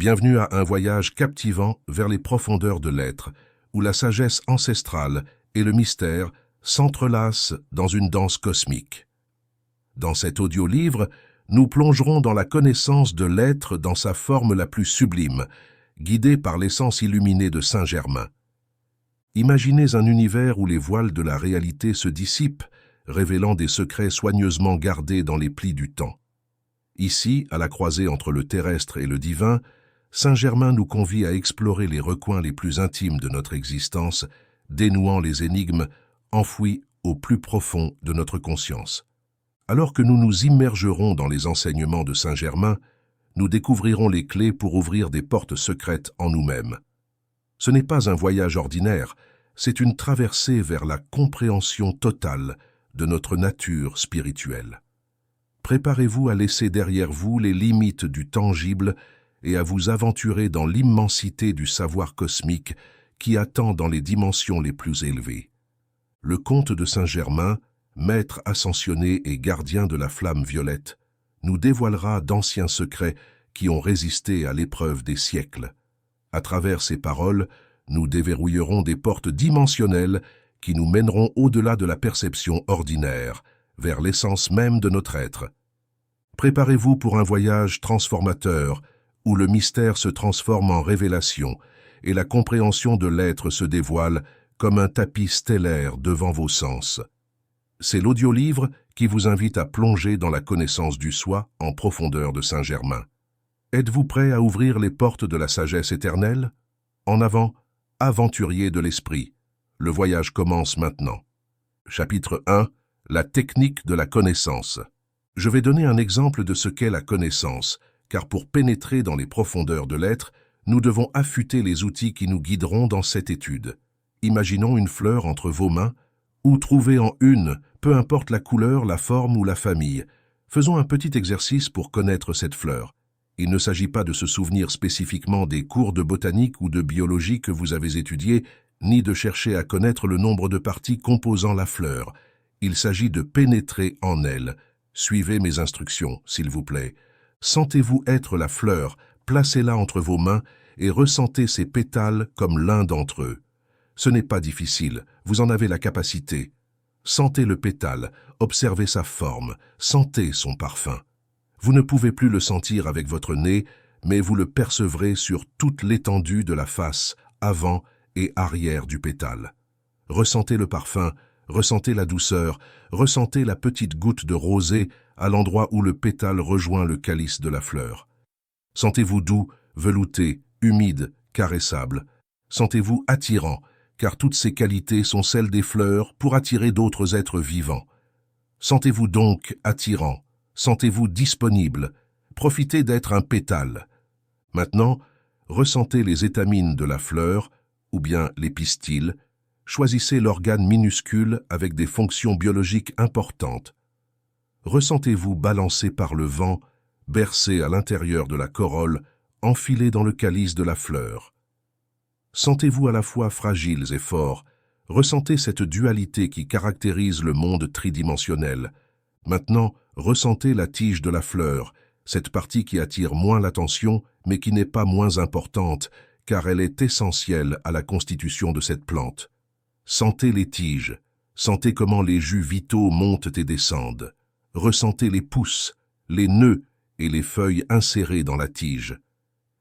Bienvenue à un voyage captivant vers les profondeurs de l'être, où la sagesse ancestrale et le mystère s'entrelacent dans une danse cosmique. Dans cet audio-livre, nous plongerons dans la connaissance de l'être dans sa forme la plus sublime, guidés par l'essence illuminée de Saint-Germain. Imaginez un univers où les voiles de la réalité se dissipent, révélant des secrets soigneusement gardés dans les plis du temps. Ici, à la croisée entre le terrestre et le divin, Saint-Germain nous convie à explorer les recoins les plus intimes de notre existence, dénouant les énigmes enfouies au plus profond de notre conscience. Alors que nous nous immergerons dans les enseignements de Saint-Germain, nous découvrirons les clés pour ouvrir des portes secrètes en nous-mêmes. Ce n'est pas un voyage ordinaire, c'est une traversée vers la compréhension totale de notre nature spirituelle. Préparez-vous à laisser derrière vous les limites du tangible et à vous aventurer dans l'immensité du savoir cosmique qui attend dans les dimensions les plus élevées. Le conte de Saint-Germain, maître ascensionné et gardien de la flamme violette, nous dévoilera d'anciens secrets qui ont résisté à l'épreuve des siècles. À travers ces paroles, nous déverrouillerons des portes dimensionnelles qui nous mèneront au-delà de la perception ordinaire, vers l'essence même de notre être. Préparez-vous pour un voyage transformateur, où le mystère se transforme en révélation et la compréhension de l'être se dévoile comme un tapis stellaire devant vos sens. C'est l'audiolivre qui vous invite à plonger dans la connaissance du soi en profondeur de Saint-Germain. Êtes-vous prêt à ouvrir les portes de la sagesse éternelle? En avant, aventuriers de l'esprit. Le voyage commence maintenant. Chapitre 1. La technique de la connaissance. Je vais donner un exemple de ce qu'est la connaissance, car pour pénétrer dans les profondeurs de l'être, nous devons affûter les outils qui nous guideront dans cette étude. Imaginons une fleur entre vos mains, ou trouvez en une, peu importe la couleur, la forme ou la famille. Faisons un petit exercice pour connaître cette fleur. Il ne s'agit pas de se souvenir spécifiquement des cours de botanique ou de biologie que vous avez étudiés, ni de chercher à connaître le nombre de parties composant la fleur. Il s'agit de pénétrer en elle. Suivez mes instructions, s'il vous plaît. Sentez-vous être la fleur, placez-la entre vos mains et ressentez ses pétales comme l'un d'entre eux. Ce n'est pas difficile, vous en avez la capacité. Sentez le pétale, observez sa forme, sentez son parfum. Vous ne pouvez plus le sentir avec votre nez, mais vous le percevrez sur toute l'étendue de la face, avant et arrière du pétale. Ressentez le parfum, ressentez la douceur, ressentez la petite goutte de rosée à l'endroit où le pétale rejoint le calice de la fleur. Sentez-vous doux, velouté, humide, caressable. Sentez-vous attirant, car toutes ces qualités sont celles des fleurs pour attirer d'autres êtres vivants. Sentez-vous donc attirant, sentez-vous disponible, profitez d'être un pétale. Maintenant, ressentez les étamines de la fleur, ou bien les pistils. Choisissez l'organe minuscule avec des fonctions biologiques importantes. Ressentez-vous balancé par le vent, bercé à l'intérieur de la corolle, enfilé dans le calice de la fleur. Sentez-vous à la fois fragiles et forts. Ressentez cette dualité qui caractérise le monde tridimensionnel. Maintenant, ressentez la tige de la fleur, cette partie qui attire moins l'attention, mais qui n'est pas moins importante, car elle est essentielle à la constitution de cette plante. Sentez les tiges, sentez comment les jus vitaux montent et descendent. Ressentez les pousses, les nœuds et les feuilles insérées dans la tige.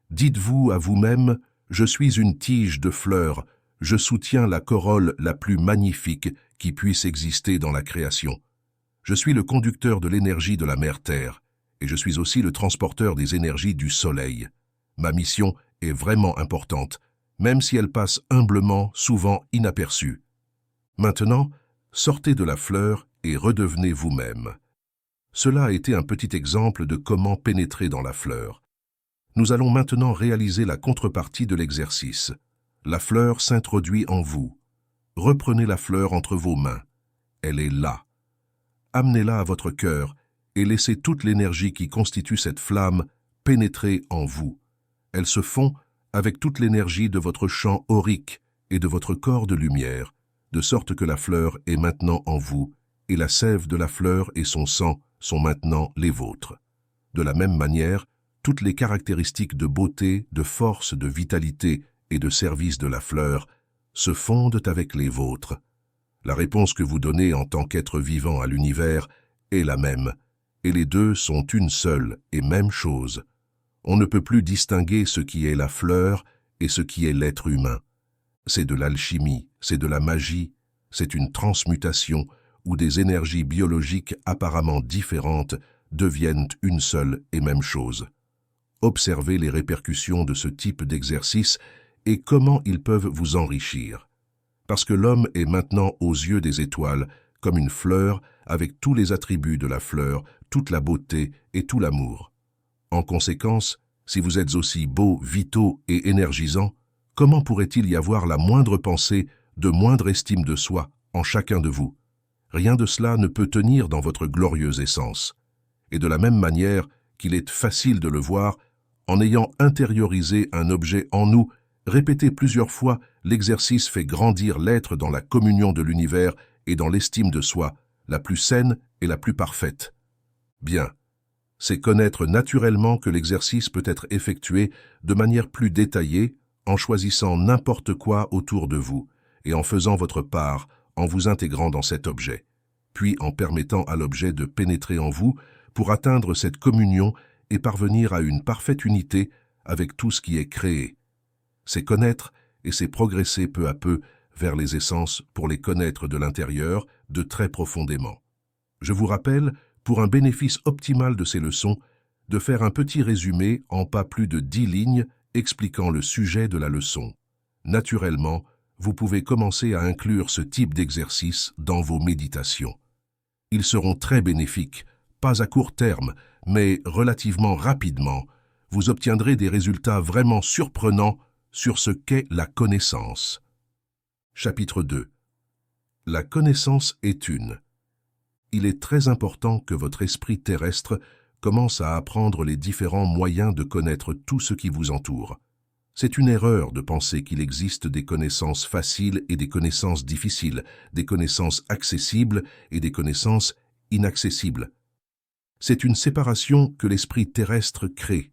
Dites-vous à vous-même, je suis une tige de fleurs, je soutiens la corolle la plus magnifique qui puisse exister dans la création. Je suis le conducteur de l'énergie de la mère Terre, et je suis aussi le transporteur des énergies du Soleil. Ma mission est vraiment importante, même si elle passe humblement, souvent inaperçue. Maintenant, sortez de la fleur et redevenez vous-même. Cela a été un petit exemple de comment pénétrer dans la fleur. Nous allons maintenant réaliser la contrepartie de l'exercice. La fleur s'introduit en vous. Reprenez la fleur entre vos mains. Elle est là. Amenez-la à votre cœur et laissez toute l'énergie qui constitue cette flamme pénétrer en vous. Elle se fond avec toute l'énergie de votre champ aurique et de votre corps de lumière, de sorte que la fleur est maintenant en vous, et la sève de la fleur et son sang sont maintenant les vôtres. De la même manière, toutes les caractéristiques de beauté, de force, de vitalité et de service de la fleur se fondent avec les vôtres. La réponse que vous donnez en tant qu'être vivant à l'univers est la même, et les deux sont une seule et même chose. On ne peut plus distinguer ce qui est la fleur et ce qui est l'être humain. C'est de l'alchimie, c'est de la magie, c'est une transmutation où des énergies biologiques apparemment différentes deviennent une seule et même chose. Observez les répercussions de ce type d'exercice et comment ils peuvent vous enrichir. Parce que l'homme est maintenant aux yeux des étoiles comme une fleur avec tous les attributs de la fleur, toute la beauté et tout l'amour. En conséquence, si vous êtes aussi beaux, vitaux et énergisants, comment pourrait-il y avoir la moindre pensée de moindre estime de soi en chacun de vous? Rien de cela ne peut tenir dans votre glorieuse essence. Et de la même manière qu'il est facile de le voir, en ayant intériorisé un objet en nous, répété plusieurs fois, l'exercice fait grandir l'être dans la communion de l'univers et dans l'estime de soi, la plus saine et la plus parfaite. Bien, c'est connaître naturellement que l'exercice peut être effectué de manière plus détaillée en choisissant n'importe quoi autour de vous et en faisant votre part, en vous intégrant dans cet objet, puis en permettant à l'objet de pénétrer en vous pour atteindre cette communion et parvenir à une parfaite unité avec tout ce qui est créé. C'est connaître et c'est progresser peu à peu vers les essences pour les connaître de l'intérieur, de très profondément. Je vous rappelle, pour un bénéfice optimal de ces leçons, de faire un petit résumé en pas plus de 10 lignes expliquant le sujet de la leçon. Naturellement, vous pouvez commencer à inclure ce type d'exercice dans vos méditations. Ils seront très bénéfiques, pas à court terme, mais relativement rapidement. Vous obtiendrez des résultats vraiment surprenants sur ce qu'est la connaissance. Chapitre 2. La connaissance est une. Il est très important que votre esprit terrestre commence à apprendre les différents moyens de connaître tout ce qui vous entoure. C'est une erreur de penser qu'il existe des connaissances faciles et des connaissances difficiles, des connaissances accessibles et des connaissances inaccessibles. C'est une séparation que l'esprit terrestre crée.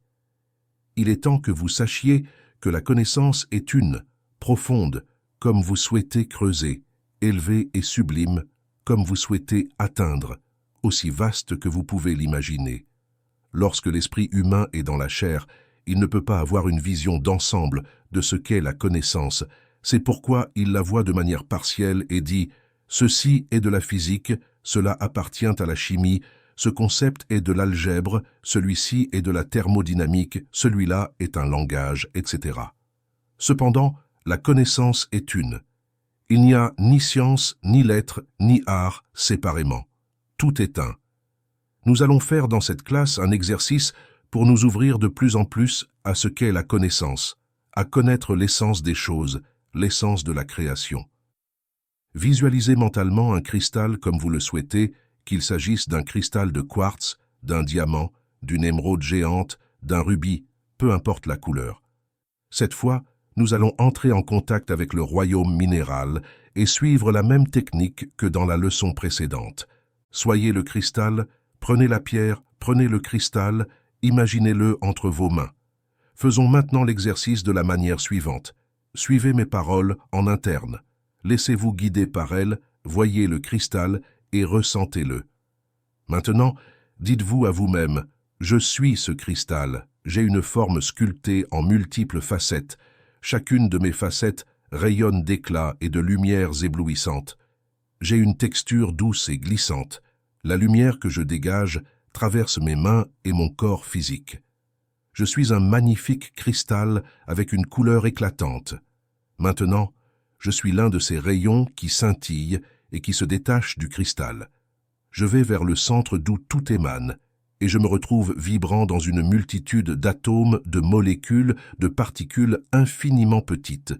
Il est temps que vous sachiez que la connaissance est une, profonde, comme vous souhaitez creuser, élevée et sublime, comme vous souhaitez atteindre, aussi vaste que vous pouvez l'imaginer. Lorsque l'esprit humain est dans la chair, il ne peut pas avoir une vision d'ensemble de ce qu'est la connaissance. C'est pourquoi il la voit de manière partielle et dit « Ceci est de la physique, cela appartient à la chimie, ce concept est de l'algèbre, celui-ci est de la thermodynamique, celui-là est un langage, etc. » Cependant, la connaissance est une. Il n'y a ni science, ni lettres, ni art séparément. Tout est un. Nous allons faire dans cette classe un exercice pour nous ouvrir de plus en plus à ce qu'est la connaissance, à connaître l'essence des choses, l'essence de la création. Visualisez mentalement un cristal comme vous le souhaitez, qu'il s'agisse d'un cristal de quartz, d'un diamant, d'une émeraude géante, d'un rubis, peu importe la couleur. Cette fois, nous allons entrer en contact avec le royaume minéral et suivre la même technique que dans la leçon précédente. Soyez le cristal, prenez la pierre, prenez le cristal, imaginez-le entre vos mains. Faisons maintenant l'exercice de la manière suivante. Suivez mes paroles en interne. Laissez-vous guider par elles, voyez le cristal et ressentez-le. Maintenant, dites-vous à vous-même, « Je suis ce cristal, j'ai une forme sculptée en multiples facettes. Chacune de mes facettes rayonne d'éclats et de lumières éblouissantes. J'ai une texture douce et glissante. La lumière que je dégage traverse mes mains et mon corps physique. Je suis un magnifique cristal avec une couleur éclatante. Maintenant, je suis l'un de ces rayons qui scintillent et qui se détachent du cristal. Je vais vers le centre d'où tout émane, et je me retrouve vibrant dans une multitude d'atomes, de molécules, de particules infiniment petites.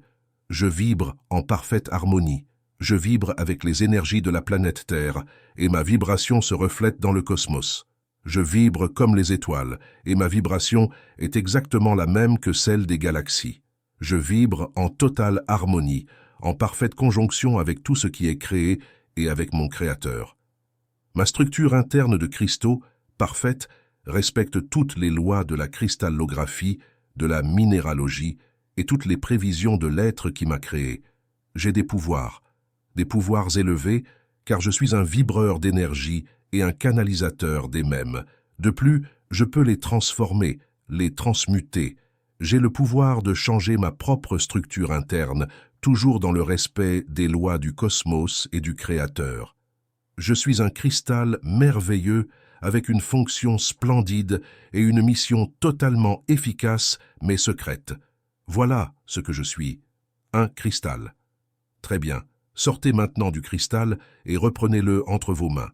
Je vibre en parfaite harmonie. Je vibre avec les énergies de la planète Terre, et ma vibration se reflète dans le cosmos. Je vibre comme les étoiles, et ma vibration est exactement la même que celle des galaxies. Je vibre en totale harmonie, en parfaite conjonction avec tout ce qui est créé et avec mon Créateur. Ma structure interne de cristaux, parfaite, respecte toutes les lois de la cristallographie, de la minéralogie et toutes les prévisions de l'être qui m'a créé. J'ai des pouvoirs élevés, car je suis un vibreur d'énergie et un canalisateur des mêmes. De plus, je peux les transformer, les transmuter. J'ai le pouvoir de changer ma propre structure interne, toujours dans le respect des lois du cosmos et du Créateur. Je suis un cristal merveilleux avec une fonction splendide et une mission totalement efficace mais secrète. Voilà ce que je suis, un cristal. Très bien, sortez maintenant du cristal et reprenez-le entre vos mains.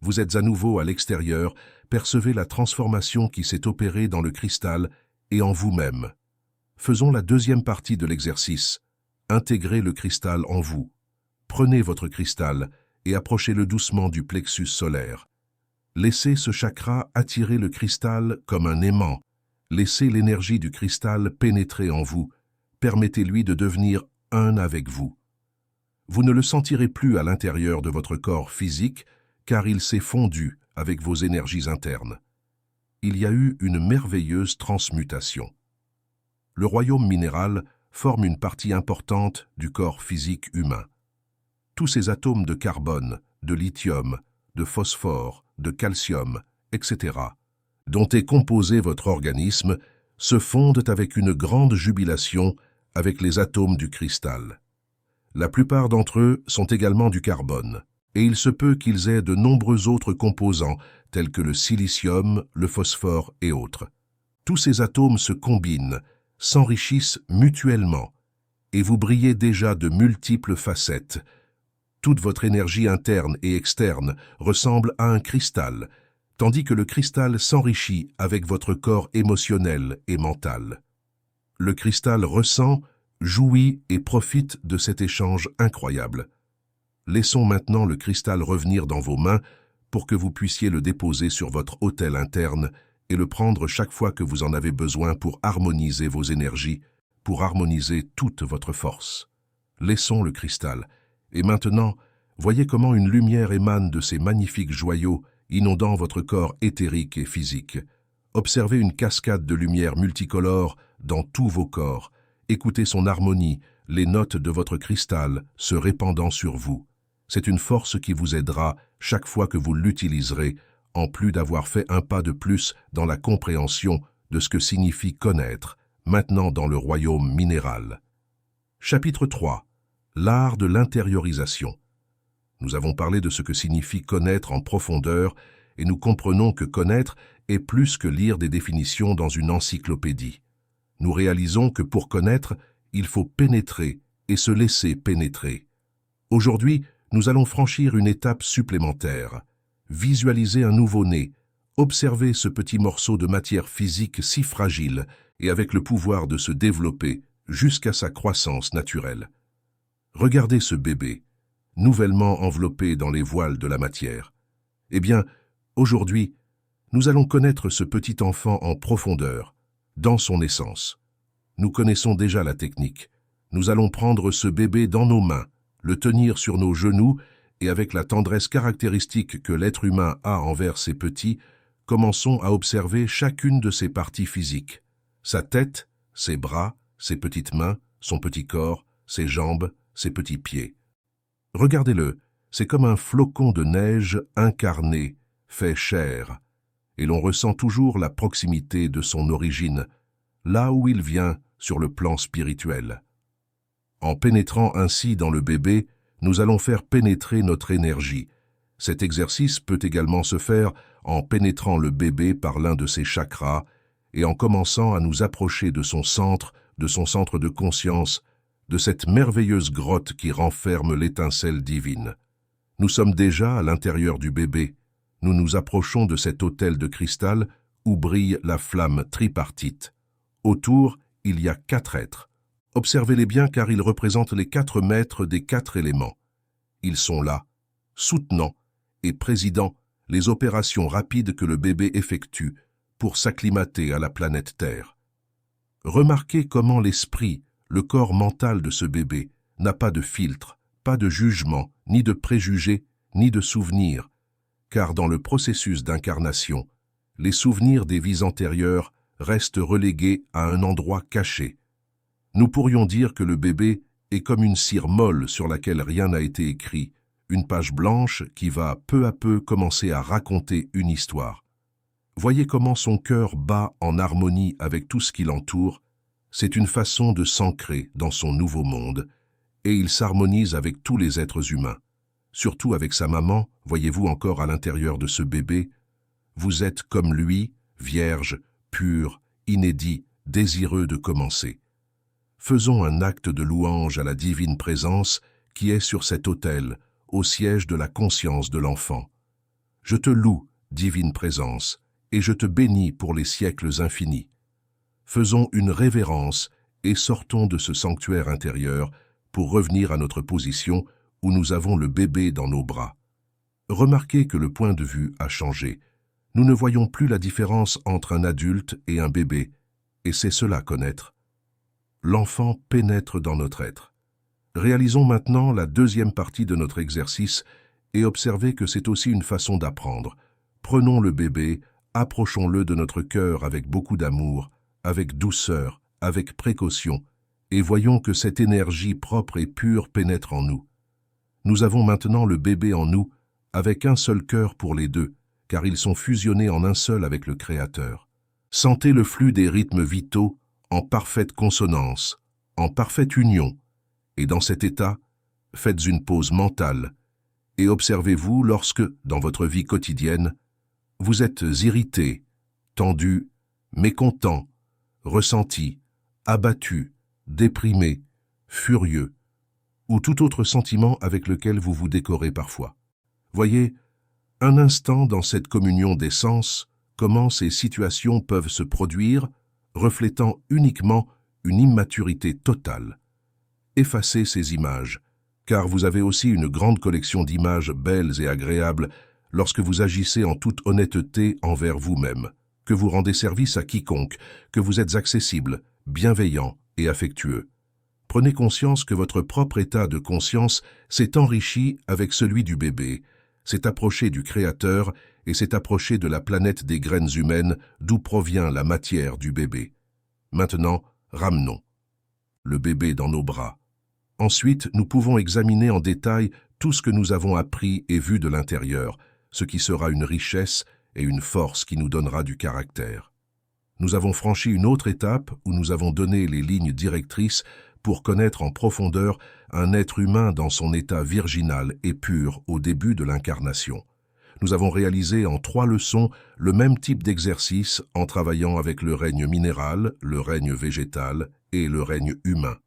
Vous êtes à nouveau à l'extérieur, percevez la transformation qui s'est opérée dans le cristal et en vous-même. Faisons la deuxième partie de l'exercice. Intégrez le cristal en vous. Prenez votre cristal et approchez-le doucement du plexus solaire. Laissez ce chakra attirer le cristal comme un aimant. Laissez l'énergie du cristal pénétrer en vous. Permettez-lui de devenir un avec vous. Vous ne le sentirez plus à l'intérieur de votre corps physique, car il s'est fondu avec vos énergies internes. Il y a eu une merveilleuse transmutation. Le royaume minéral forme une partie importante du corps physique humain. Tous ces atomes de carbone, de lithium, de phosphore, de calcium, etc., dont est composé votre organisme, se fondent avec une grande jubilation avec les atomes du cristal. La plupart d'entre eux sont également du carbone, et il se peut qu'ils aient de nombreux autres composants, tels que le silicium, le phosphore et autres. Tous ces atomes se combinent, s'enrichissent mutuellement, et vous brillez déjà de multiples facettes. Toute votre énergie interne et externe ressemble à un cristal, tandis que le cristal s'enrichit avec votre corps émotionnel et mental. Le cristal ressent, jouit et profite de cet échange incroyable. Laissons maintenant le cristal revenir dans vos mains pour que vous puissiez le déposer sur votre autel interne et le prendre chaque fois que vous en avez besoin pour harmoniser vos énergies, pour harmoniser toute votre force. Laissons le cristal. Et maintenant, voyez comment une lumière émane de ces magnifiques joyaux, inondant votre corps éthérique et physique. Observez une cascade de lumière multicolore dans tous vos corps. Écoutez son harmonie, les notes de votre cristal se répandant sur vous. C'est une force qui vous aidera chaque fois que vous l'utiliserez, en plus d'avoir fait un pas de plus dans la compréhension de ce que signifie connaître, maintenant dans le royaume minéral. Chapitre 3. L'art de l'intériorisation. Nous avons parlé de ce que signifie connaître en profondeur, et nous comprenons que connaître est plus que lire des définitions dans une encyclopédie. Nous réalisons que pour connaître, il faut pénétrer et se laisser pénétrer. Aujourd'hui, nous allons franchir une étape supplémentaire. Visualiser un nouveau-né, observer ce petit morceau de matière physique si fragile et avec le pouvoir de se développer jusqu'à sa croissance naturelle. Regardez ce bébé, nouvellement enveloppé dans les voiles de la matière. Eh bien, aujourd'hui, nous allons connaître ce petit enfant en profondeur, dans son essence. Nous connaissons déjà la technique. Nous allons prendre ce bébé dans nos mains, le tenir sur nos genoux et avec la tendresse caractéristique que l'être humain a envers ses petits, commençons à observer chacune de ses parties physiques. Sa tête, ses bras, ses petites mains, son petit corps, ses jambes, ses petits pieds. Regardez-le, c'est comme un flocon de neige incarné, fait chair, et l'on ressent toujours la proximité de son origine, là où il vient sur le plan spirituel. En pénétrant ainsi dans le bébé, nous allons faire pénétrer notre énergie. Cet exercice peut également se faire en pénétrant le bébé par l'un de ses chakras et en commençant à nous approcher de son centre de conscience, de cette merveilleuse grotte qui renferme l'étincelle divine. Nous sommes déjà à l'intérieur du bébé. Nous nous approchons de cet autel de cristal où brille la flamme tripartite. Autour, il y a 4 êtres. Observez-les bien car ils représentent les 4 maîtres des 4 éléments. Ils sont là, soutenant et présidant les opérations rapides que le bébé effectue pour s'acclimater à la planète Terre. Remarquez comment l'esprit, le corps mental de ce bébé, n'a pas de filtre, pas de jugement, ni de préjugés, ni de souvenirs, car dans le processus d'incarnation, les souvenirs des vies antérieures restent relégués à un endroit caché. Nous pourrions dire que le bébé est comme une cire molle sur laquelle rien n'a été écrit, une page blanche qui va peu à peu commencer à raconter une histoire. Voyez comment son cœur bat en harmonie avec tout ce qui l'entoure. C'est une façon de s'ancrer dans son nouveau monde, et il s'harmonise avec tous les êtres humains. Surtout avec sa maman, voyez-vous encore à l'intérieur de ce bébé, vous êtes comme lui, vierge, pur, inédit, désireux de commencer. Faisons un acte de louange à la divine présence qui est sur cet autel, au siège de la conscience de l'enfant. Je te loue, divine présence, et je te bénis pour les siècles infinis. Faisons une révérence et sortons de ce sanctuaire intérieur pour revenir à notre position où nous avons le bébé dans nos bras. Remarquez que le point de vue a changé. Nous ne voyons plus la différence entre un adulte et un bébé, et c'est cela connaître. L'enfant pénètre dans notre être. Réalisons maintenant la deuxième partie de notre exercice et observez que c'est aussi une façon d'apprendre. Prenons le bébé, approchons-le de notre cœur avec beaucoup d'amour, avec douceur, avec précaution, et voyons que cette énergie propre et pure pénètre en nous. Nous avons maintenant le bébé en nous, avec un seul cœur pour les deux, car ils sont fusionnés en un seul avec le Créateur. Sentez le flux des rythmes vitaux en parfaite consonance, en parfaite union, et dans cet état, faites une pause mentale et observez-vous lorsque, dans votre vie quotidienne, vous êtes irrité, tendu, mécontent, ressenti, abattu, déprimé, furieux, ou tout autre sentiment avec lequel vous vous décorez parfois. Voyez, un instant dans cette communion des sens, comment ces situations peuvent se produire, reflétant uniquement une immaturité totale. Effacez ces images, car vous avez aussi une grande collection d'images belles et agréables lorsque vous agissez en toute honnêteté envers vous-même, que vous rendez service à quiconque, que vous êtes accessible, bienveillant et affectueux. Prenez conscience que votre propre état de conscience s'est enrichi avec celui du bébé, s'est approché du Créateur et s'est approché de la planète des graines humaines d'où provient la matière du bébé. Maintenant, ramenons le bébé dans nos bras. Ensuite, nous pouvons examiner en détail tout ce que nous avons appris et vu de l'intérieur, ce qui sera une richesse et une force qui nous donnera du caractère. Nous avons franchi une autre étape où nous avons donné les lignes directrices pour connaître en profondeur un être humain dans son état virginal et pur au début de l'incarnation. Nous avons réalisé en 3 leçons le même type d'exercice en travaillant avec le règne minéral, le règne végétal et le règne humain.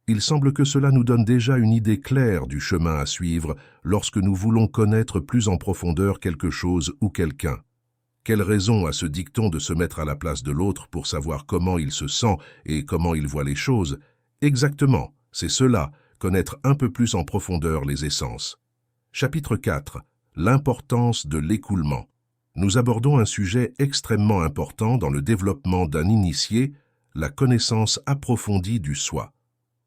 Il semble que cela nous donne déjà une idée claire du chemin à suivre lorsque nous voulons connaître plus en profondeur quelque chose ou quelqu'un. Quelle raison a ce dicton de se mettre à la place de l'autre pour savoir comment il se sent et comment il voit les choses? Exactement, c'est cela, connaître un peu plus en profondeur les essences. Chapitre 4. L'importance de l'écoulement. Nous abordons un sujet extrêmement important dans le développement d'un initié, la connaissance approfondie du soi.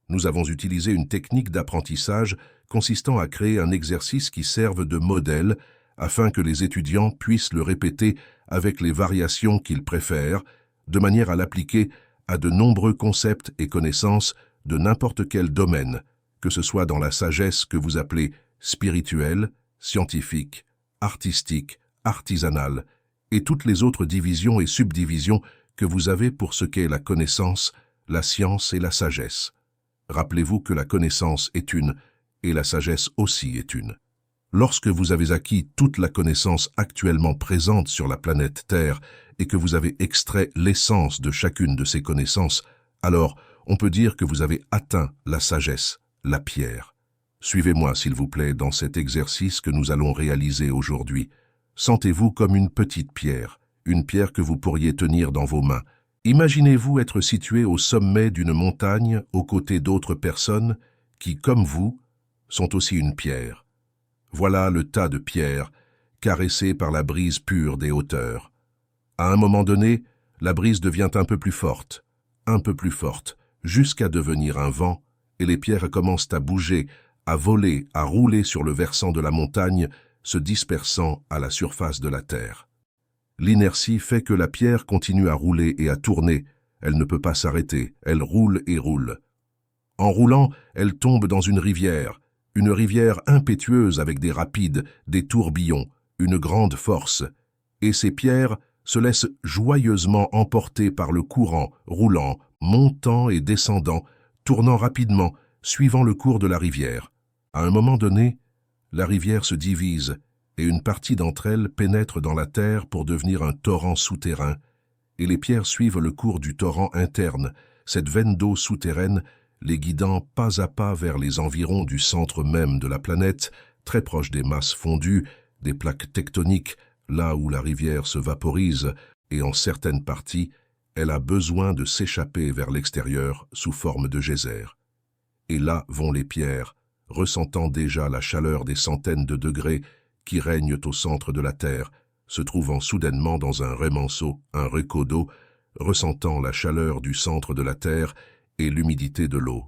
Nous avons utilisé une technique d'apprentissage consistant à créer un exercice qui serve de modèle afin que les étudiants puissent le répéter avec les variations qu'ils préfèrent, de manière à l'appliquer à de nombreux concepts et connaissances de n'importe quel domaine, que ce soit dans la sagesse que vous appelez spirituelle, scientifique, artistique, artisanale, et toutes les autres divisions et subdivisions que vous avez pour ce qu'est la connaissance, la science et la sagesse. Rappelez-vous que la connaissance est une, et la sagesse aussi est une. Lorsque vous avez acquis toute la connaissance actuellement présente sur la planète Terre et que vous avez extrait l'essence de chacune de ces connaissances, alors on peut dire que vous avez atteint la sagesse, la pierre. Suivez-moi, s'il vous plaît, dans cet exercice que nous allons réaliser aujourd'hui. Sentez-vous comme une petite pierre, une pierre que vous pourriez tenir dans vos mains. Imaginez-vous être situé au sommet d'une montagne aux côtés d'autres personnes qui, comme vous, sont aussi une pierre. Voilà le tas de pierres, caressé par la brise pure des hauteurs. À un moment donné, la brise devient un peu plus forte, jusqu'à devenir un vent, et les pierres commencent à bouger, à voler, à rouler sur le versant de la montagne, se dispersant à la surface de la terre. L'inertie fait que la pierre continue à rouler et à tourner. Elle ne peut pas s'arrêter, elle roule et roule. En roulant, elle tombe dans une rivière impétueuse avec des rapides, des tourbillons, une grande force. Et ces pierres se laissent joyeusement emporter par le courant, roulant, montant et descendant, tournant rapidement, suivant le cours de la rivière. À un moment donné, la rivière se divise et une partie d'entre elles pénètre dans la terre pour devenir un torrent souterrain, et les pierres suivent le cours du torrent interne, cette veine d'eau souterraine, les guidant pas à pas vers les environs du centre même de la planète, très proche des masses fondues, des plaques tectoniques, là où la rivière se vaporise, et en certaines parties, elle a besoin de s'échapper vers l'extérieur sous forme de geyser. Et là vont les pierres, ressentant déjà la chaleur des centaines de degrés qui règnent au centre de la Terre, se trouvant soudainement dans un remanceau, un reco d'eau, ressentant la chaleur du centre de la Terre et l'humidité de l'eau.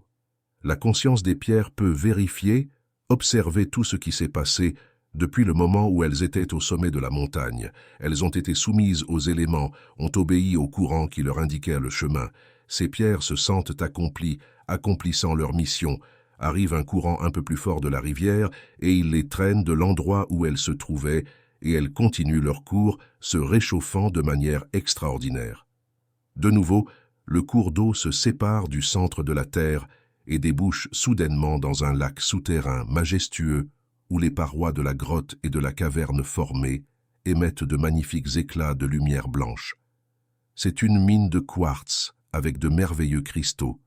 La conscience des pierres peut vérifier, observer tout ce qui s'est passé depuis le moment où elles étaient au sommet de la montagne. Elles ont été soumises aux éléments, ont obéi au courant qui leur indiquait le chemin. Ces pierres se sentent accomplies, accomplissant leur mission. Arrive un courant un peu plus fort de la rivière et il les traîne de l'endroit où elles se trouvaient et elles continuent leur cours, se réchauffant de manière extraordinaire. De nouveau, le cours d'eau se sépare du centre de la Terre et débouche soudainement dans un lac souterrain majestueux où les parois de la grotte et de la caverne formées émettent de magnifiques éclats de lumière blanche. C'est une mine de quartz avec de merveilleux cristaux.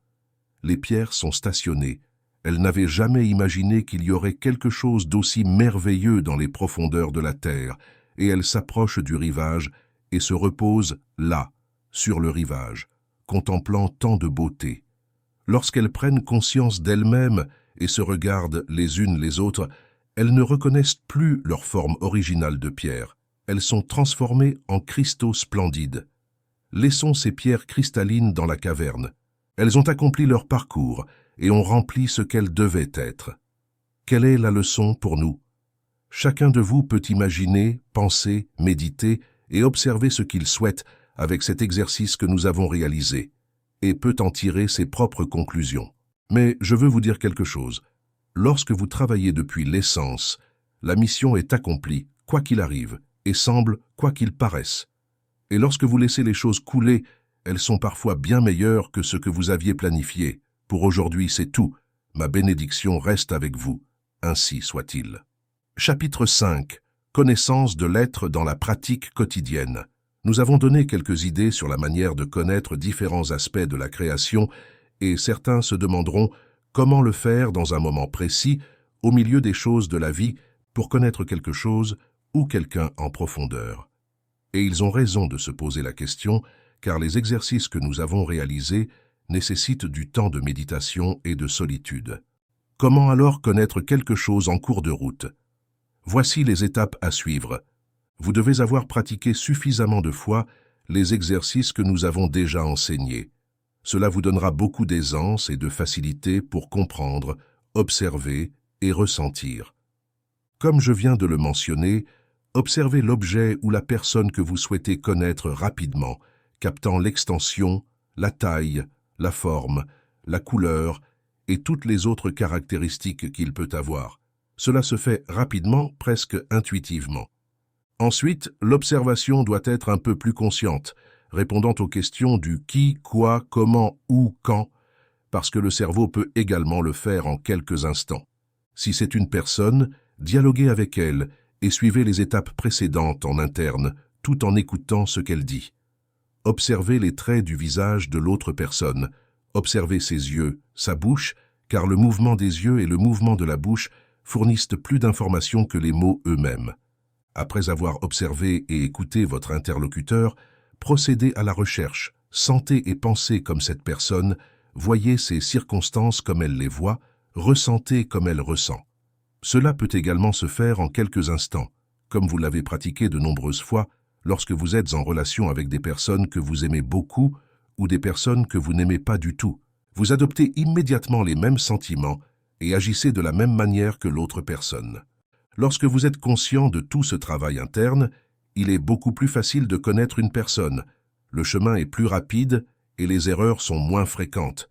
Les pierres sont stationnées. Elles n'avaient jamais imaginé qu'il y aurait quelque chose d'aussi merveilleux dans les profondeurs de la terre, et elles s'approchent du rivage et se reposent là, sur le rivage, contemplant tant de beauté. Lorsqu'elles prennent conscience d'elles-mêmes et se regardent les unes les autres, elles ne reconnaissent plus leur forme originale de pierre. Elles sont transformées en cristaux splendides. Laissons ces pierres cristallines dans la caverne. Elles ont accompli leur parcours et ont rempli ce qu'elles devaient être. Quelle est la leçon pour nous? Chacun de vous peut imaginer, penser, méditer et observer ce qu'il souhaite avec cet exercice que nous avons réalisé, et peut en tirer ses propres conclusions. Mais je veux vous dire quelque chose. Lorsque vous travaillez depuis l'essence, la mission est accomplie, quoi qu'il arrive, et semble quoi qu'il paraisse. Et lorsque vous laissez les choses couler, elles sont parfois bien meilleures que ce que vous aviez planifié. Pour aujourd'hui, c'est tout. Ma bénédiction reste avec vous. Ainsi soit-il. Chapitre 5. Connaissance de l'être dans la pratique quotidienne. Nous avons donné quelques idées sur la manière de connaître différents aspects de la création, et certains se demanderont comment le faire dans un moment précis, au milieu des choses de la vie, pour connaître quelque chose ou quelqu'un en profondeur. Et ils ont raison de se poser la question, car les exercices que nous avons réalisés nécessitent du temps de méditation et de solitude. Comment alors connaître quelque chose en cours de route? Voici les étapes à suivre. Vous devez avoir pratiqué suffisamment de fois les exercices que nous avons déjà enseignés. Cela vous donnera beaucoup d'aisance et de facilité pour comprendre, observer et ressentir. Comme je viens de le mentionner, observez l'objet ou la personne que vous souhaitez connaître rapidement, captant l'extension, la taille, la forme, la couleur et toutes les autres caractéristiques qu'il peut avoir. Cela se fait rapidement, presque intuitivement. Ensuite, l'observation doit être un peu plus consciente, répondant aux questions du qui, quoi, comment, où, quand, parce que le cerveau peut également le faire en quelques instants. Si c'est une personne, dialoguez avec elle et suivez les étapes précédentes en interne, tout en écoutant ce qu'elle dit. Observez les traits du visage de l'autre personne, observez ses yeux, sa bouche, car le mouvement des yeux et le mouvement de la bouche fournissent plus d'informations que les mots eux-mêmes. Après avoir observé et écouté votre interlocuteur, procédez à la recherche, sentez et pensez comme cette personne, voyez ces circonstances comme elle les voit, ressentez comme elle ressent. Cela peut également se faire en quelques instants, comme vous l'avez pratiqué de nombreuses fois lorsque vous êtes en relation avec des personnes que vous aimez beaucoup ou des personnes que vous n'aimez pas du tout. Vous adoptez immédiatement les mêmes sentiments et agissez de la même manière que l'autre personne. Lorsque vous êtes conscient de tout ce travail interne, il est beaucoup plus facile de connaître une personne. Le chemin est plus rapide et les erreurs sont moins fréquentes.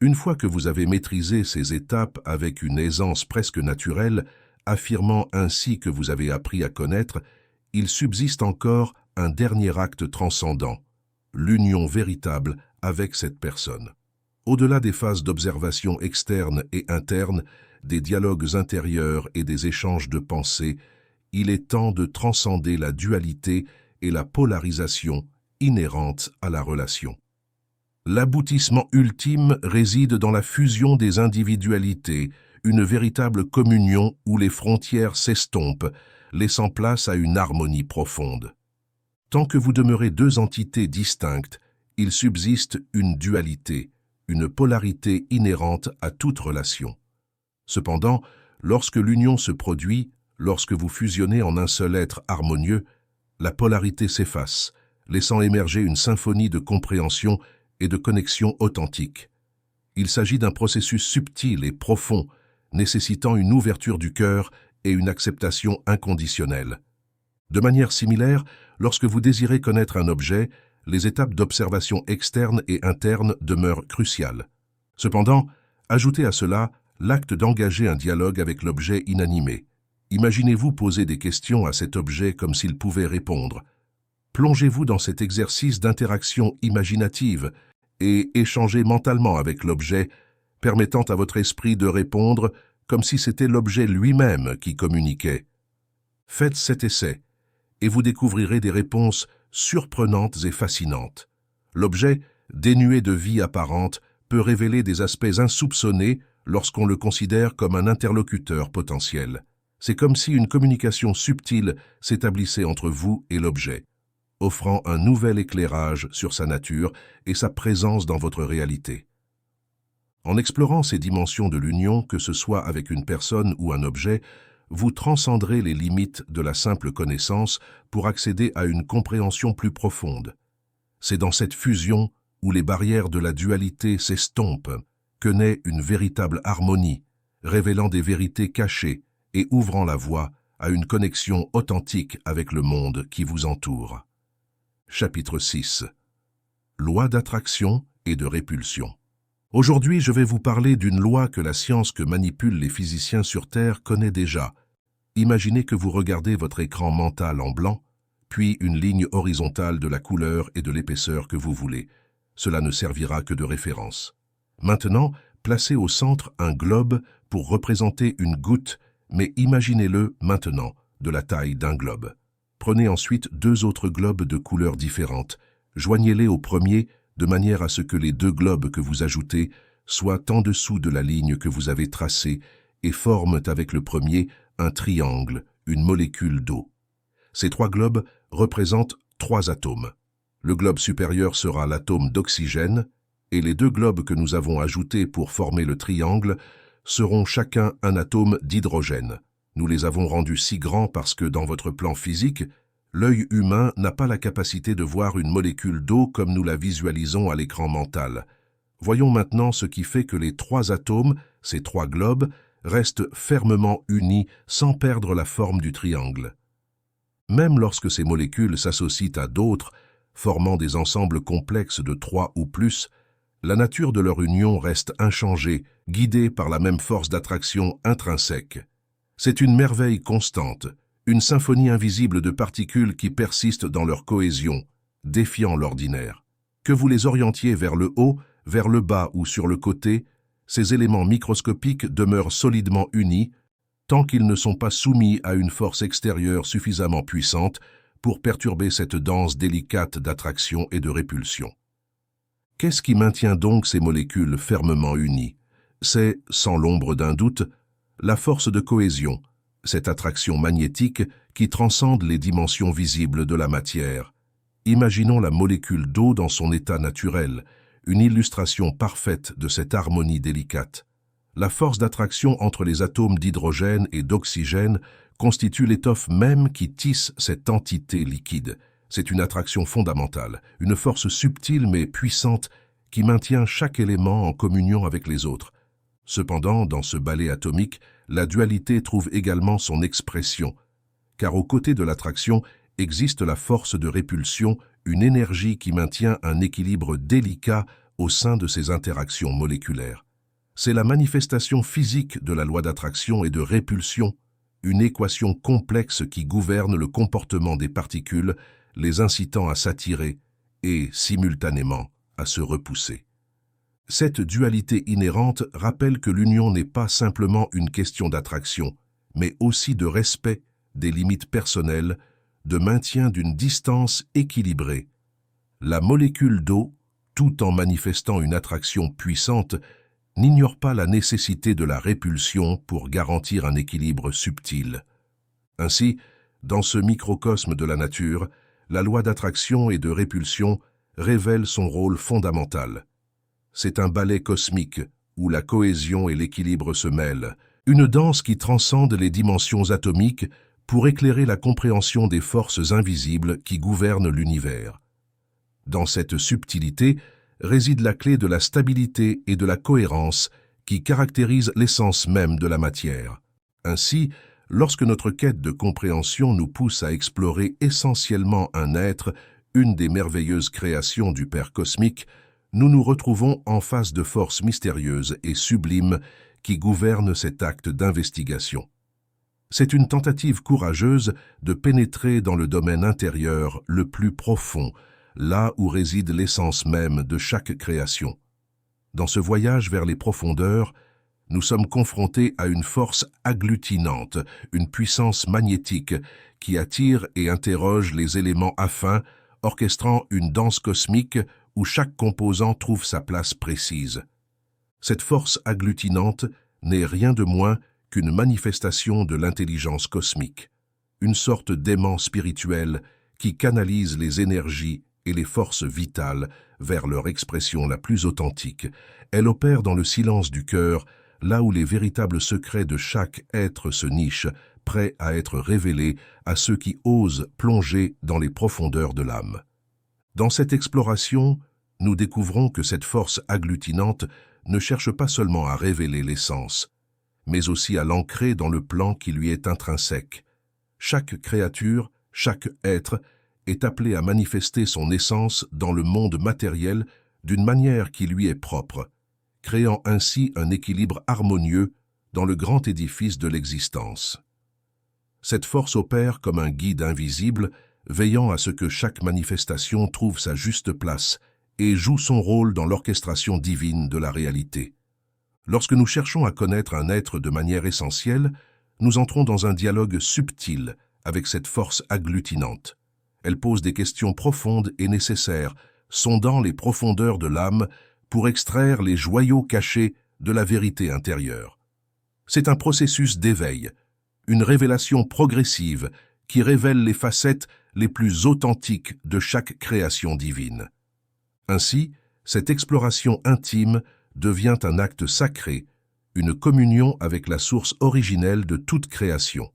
Une fois que vous avez maîtrisé ces étapes avec une aisance presque naturelle, affirmant ainsi que vous avez appris à connaître, il subsiste encore un dernier acte transcendant, l'union véritable avec cette personne. Au-delà des phases d'observation externe et interne, des dialogues intérieurs et des échanges de pensées, il est temps de transcender la dualité et la polarisation inhérentes à la relation. L'aboutissement ultime réside dans la fusion des individualités, une véritable communion où les frontières s'estompent, laissant place à une harmonie profonde. Tant que vous demeurez deux entités distinctes, il subsiste une dualité, une polarité inhérente à toute relation. Cependant, lorsque l'union se produit, lorsque vous fusionnez en un seul être harmonieux, la polarité s'efface, laissant émerger une symphonie de compréhension et de connexion authentique. Il s'agit d'un processus subtil et profond, nécessitant une ouverture du cœur et une acceptation inconditionnelle. De manière similaire, lorsque vous désirez connaître un objet, les étapes d'observation externe et interne demeurent cruciales. Cependant, ajoutez à cela l'acte d'engager un dialogue avec l'objet inanimé. Imaginez-vous poser des questions à cet objet comme s'il pouvait répondre. Plongez-vous dans cet exercice d'interaction imaginative et échangez mentalement avec l'objet, permettant à votre esprit de répondre comme si c'était l'objet lui-même qui communiquait. Faites cet essai, et vous découvrirez des réponses surprenantes et fascinantes. L'objet, dénué de vie apparente, peut révéler des aspects insoupçonnés lorsqu'on le considère comme un interlocuteur potentiel. C'est comme si une communication subtile s'établissait entre vous et l'objet, offrant un nouvel éclairage sur sa nature et sa présence dans votre réalité. En explorant ces dimensions de l'union, que ce soit avec une personne ou un objet, vous transcenderez les limites de la simple connaissance pour accéder à une compréhension plus profonde. C'est dans cette fusion où les barrières de la dualité s'estompent que naît une véritable harmonie, révélant des vérités cachées et ouvrant la voie à une connexion authentique avec le monde qui vous entoure. Chapitre 6. Loi d'attraction et de répulsion. Aujourd'hui, je vais vous parler d'une loi que la science que manipulent les physiciens sur Terre connaît déjà. Imaginez que vous regardez votre écran mental en blanc, puis une ligne horizontale de la couleur et de l'épaisseur que vous voulez. Cela ne servira que de référence. Maintenant, placez au centre un globe pour représenter une goutte, mais imaginez-le maintenant de la taille d'un globe. Prenez ensuite deux autres globes de couleurs différentes. Joignez-les au premier de manière à ce que les deux globes que vous ajoutez soient en dessous de la ligne que vous avez tracée et forment avec le premier un triangle, une molécule d'eau. Ces trois globes représentent trois atomes. Le globe supérieur sera l'atome d'oxygène et les deux globes que nous avons ajoutés pour former le triangle seront chacun un atome d'hydrogène. Nous les avons rendus si grands parce que dans votre plan physique, l'œil humain n'a pas la capacité de voir une molécule d'eau comme nous la visualisons à l'écran mental. Voyons maintenant ce qui fait que les trois atomes, ces trois globes, restent fermement unis sans perdre la forme du triangle. Même lorsque ces molécules s'associent à d'autres, formant des ensembles complexes de 3 ou plus, la nature de leur union reste inchangée, guidée par la même force d'attraction intrinsèque. C'est une merveille constante, une symphonie invisible de particules qui persistent dans leur cohésion, défiant l'ordinaire. Que vous les orientiez vers le haut, vers le bas ou sur le côté, ces éléments microscopiques demeurent solidement unis, tant qu'ils ne sont pas soumis à une force extérieure suffisamment puissante pour perturber cette danse délicate d'attraction et de répulsion. Qu'est-ce qui maintient donc ces molécules fermement unies? C'est, sans l'ombre d'un doute, la force de cohésion, cette attraction magnétique qui transcende les dimensions visibles de la matière. Imaginons la molécule d'eau dans son état naturel, une illustration parfaite de cette harmonie délicate. La force d'attraction entre les atomes d'hydrogène et d'oxygène constitue l'étoffe même qui tisse cette entité liquide. C'est une attraction fondamentale, une force subtile mais puissante qui maintient chaque élément en communion avec les autres. Cependant, dans ce ballet atomique, la dualité trouve également son expression, car aux côtés de l'attraction existe la force de répulsion, une énergie qui maintient un équilibre délicat au sein de ces interactions moléculaires. C'est la manifestation physique de la loi d'attraction et de répulsion, une équation complexe qui gouverne le comportement des particules, les incitant à s'attirer et, simultanément, à se repousser. Cette dualité inhérente rappelle que l'union n'est pas simplement une question d'attraction, mais aussi de respect des limites personnelles, de maintien d'une distance équilibrée. La molécule d'eau, tout en manifestant une attraction puissante, n'ignore pas la nécessité de la répulsion pour garantir un équilibre subtil. Ainsi, dans ce microcosme de la nature, la loi d'attraction et de répulsion révèle son rôle fondamental. C'est un ballet cosmique où la cohésion et l'équilibre se mêlent, une danse qui transcende les dimensions atomiques pour éclairer la compréhension des forces invisibles qui gouvernent l'univers. Dans cette subtilité réside la clé de la stabilité et de la cohérence qui caractérise l'essence même de la matière. Ainsi, lorsque notre quête de compréhension nous pousse à explorer essentiellement un être, une des merveilleuses créations du Père cosmique, nous nous retrouvons en face de forces mystérieuses et sublimes qui gouvernent cet acte d'investigation. C'est une tentative courageuse de pénétrer dans le domaine intérieur le plus profond, là où réside l'essence même de chaque création. Dans ce voyage vers les profondeurs, nous sommes confrontés à une force agglutinante, une puissance magnétique qui attire et interroge les éléments affins, orchestrant une danse cosmique où chaque composant trouve sa place précise. Cette force agglutinante n'est rien de moins qu'une manifestation de l'intelligence cosmique, une sorte d'aimant spirituel qui canalise les énergies et les forces vitales vers leur expression la plus authentique. Elle opère dans le silence du cœur, là où les véritables secrets de chaque être se nichent, prêts à être révélés à ceux qui osent plonger dans les profondeurs de l'âme. Dans cette exploration, nous découvrons que cette force agglutinante ne cherche pas seulement à révéler l'essence, mais aussi à l'ancrer dans le plan qui lui est intrinsèque. Chaque créature, chaque être est appelé à manifester son essence dans le monde matériel d'une manière qui lui est propre, créant ainsi un équilibre harmonieux dans le grand édifice de l'existence. Cette force opère comme un guide invisible, veillant à ce que chaque manifestation trouve sa juste place et joue son rôle dans l'orchestration divine de la réalité. Lorsque nous cherchons à connaître un être de manière essentielle, nous entrons dans un dialogue subtil avec cette force agglutinante. Elle pose des questions profondes et nécessaires, sondant les profondeurs de l'âme pour extraire les joyaux cachés de la vérité intérieure. C'est un processus d'éveil, une révélation progressive qui révèle les facettes les plus authentiques de chaque création divine. Ainsi, cette exploration intime devient un acte sacré, une communion avec la source originelle de toute création.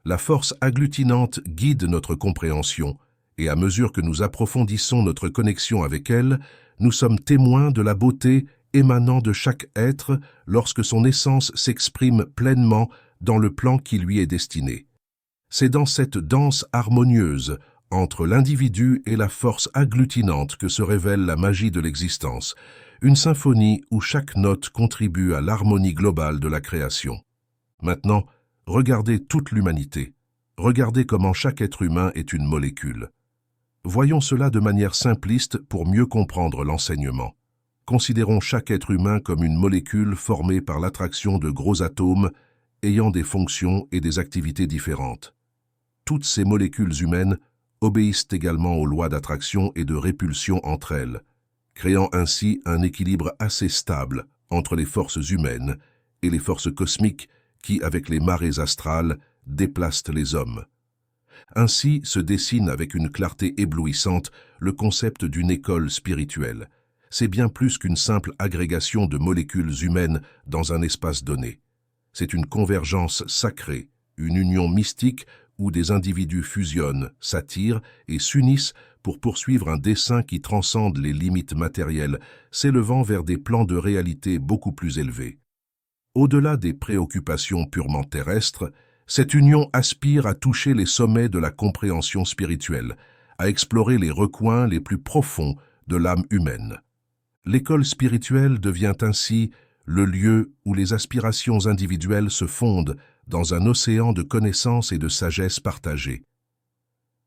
La force agglutinante guide notre compréhension, et à mesure que nous approfondissons notre connexion avec elle, nous sommes témoins de la beauté émanant de chaque être lorsque son essence s'exprime pleinement dans le plan qui lui est destiné. C'est dans cette danse harmonieuse entre l'individu et la force agglutinante que se révèle la magie de l'existence, une symphonie où chaque note contribue à l'harmonie globale de la création. Maintenant, regardez toute l'humanité. Regardez comment chaque être humain est une molécule. Voyons cela de manière simpliste pour mieux comprendre l'enseignement. Considérons chaque être humain comme une molécule formée par l'attraction de gros atomes ayant des fonctions et des activités différentes. Toutes ces molécules humaines obéissent également aux lois d'attraction et de répulsion entre elles, créant ainsi un équilibre assez stable entre les forces humaines et les forces cosmiques qui, avec les marées astrales, déplacent les hommes. Ainsi se dessine avec une clarté éblouissante le concept d'une école spirituelle. C'est bien plus qu'une simple agrégation de molécules humaines dans un espace donné. C'est une convergence sacrée, une union mystique où des individus fusionnent, s'attirent et s'unissent pour poursuivre un dessein qui transcende les limites matérielles, s'élevant vers des plans de réalité beaucoup plus élevés. Au-delà des préoccupations purement terrestres, Cette union aspire à toucher les sommets de la compréhension spirituelle, à explorer les recoins les plus profonds de l'âme humaine. L'école spirituelle devient ainsi le lieu où les aspirations individuelles se fondent dans un océan de connaissances et de sagesse partagée.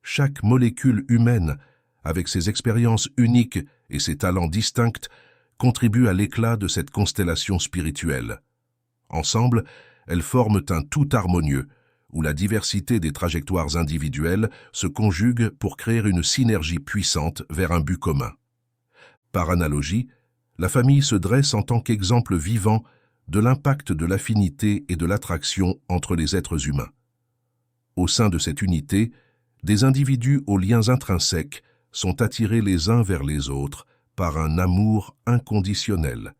Chaque molécule humaine, avec ses expériences uniques et ses talents distincts, contribue à l'éclat de cette constellation spirituelle. Ensemble, elles forment un tout harmonieux, où la diversité des trajectoires individuelles se conjugue pour créer une synergie puissante vers un but commun. Par analogie, la famille se dresse en tant qu'exemple vivant de l'impact de l'affinité et de l'attraction entre les êtres humains. Au sein de cette unité, des individus aux liens intrinsèques sont attirés les uns vers les autres par un amour inconditionnel.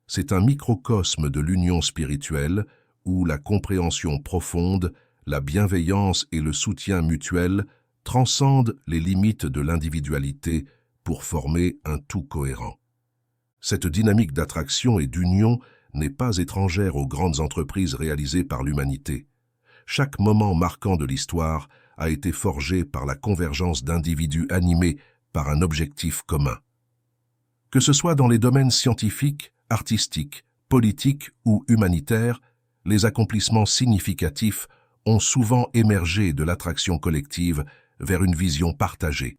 C'est un microcosme de l'union spirituelle où la compréhension profonde, la bienveillance et le soutien mutuel transcendent les limites de l'individualité pour former un tout cohérent. Cette dynamique d'attraction et d'union n'est pas étrangère aux grandes entreprises réalisées par l'humanité. Chaque moment marquant de l'histoire a été forgé par la convergence d'individus animés par un objectif commun. Que ce soit dans les domaines scientifiques, artistiques, politiques ou humanitaires, les accomplissements significatifs ont souvent émergé de l'attraction collective vers une vision partagée.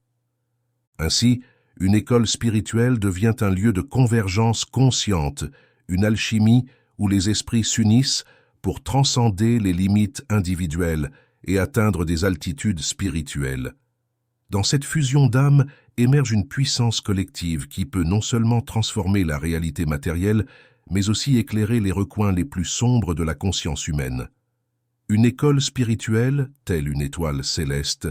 Ainsi, une école spirituelle devient un lieu de convergence consciente, une alchimie où les esprits s'unissent pour transcender les limites individuelles et atteindre des altitudes spirituelles. Dans cette fusion d'âmes émerge une puissance collective qui peut non seulement transformer la réalité matérielle, mais aussi éclairer les recoins les plus sombres de la conscience humaine. Une école spirituelle, telle une étoile céleste,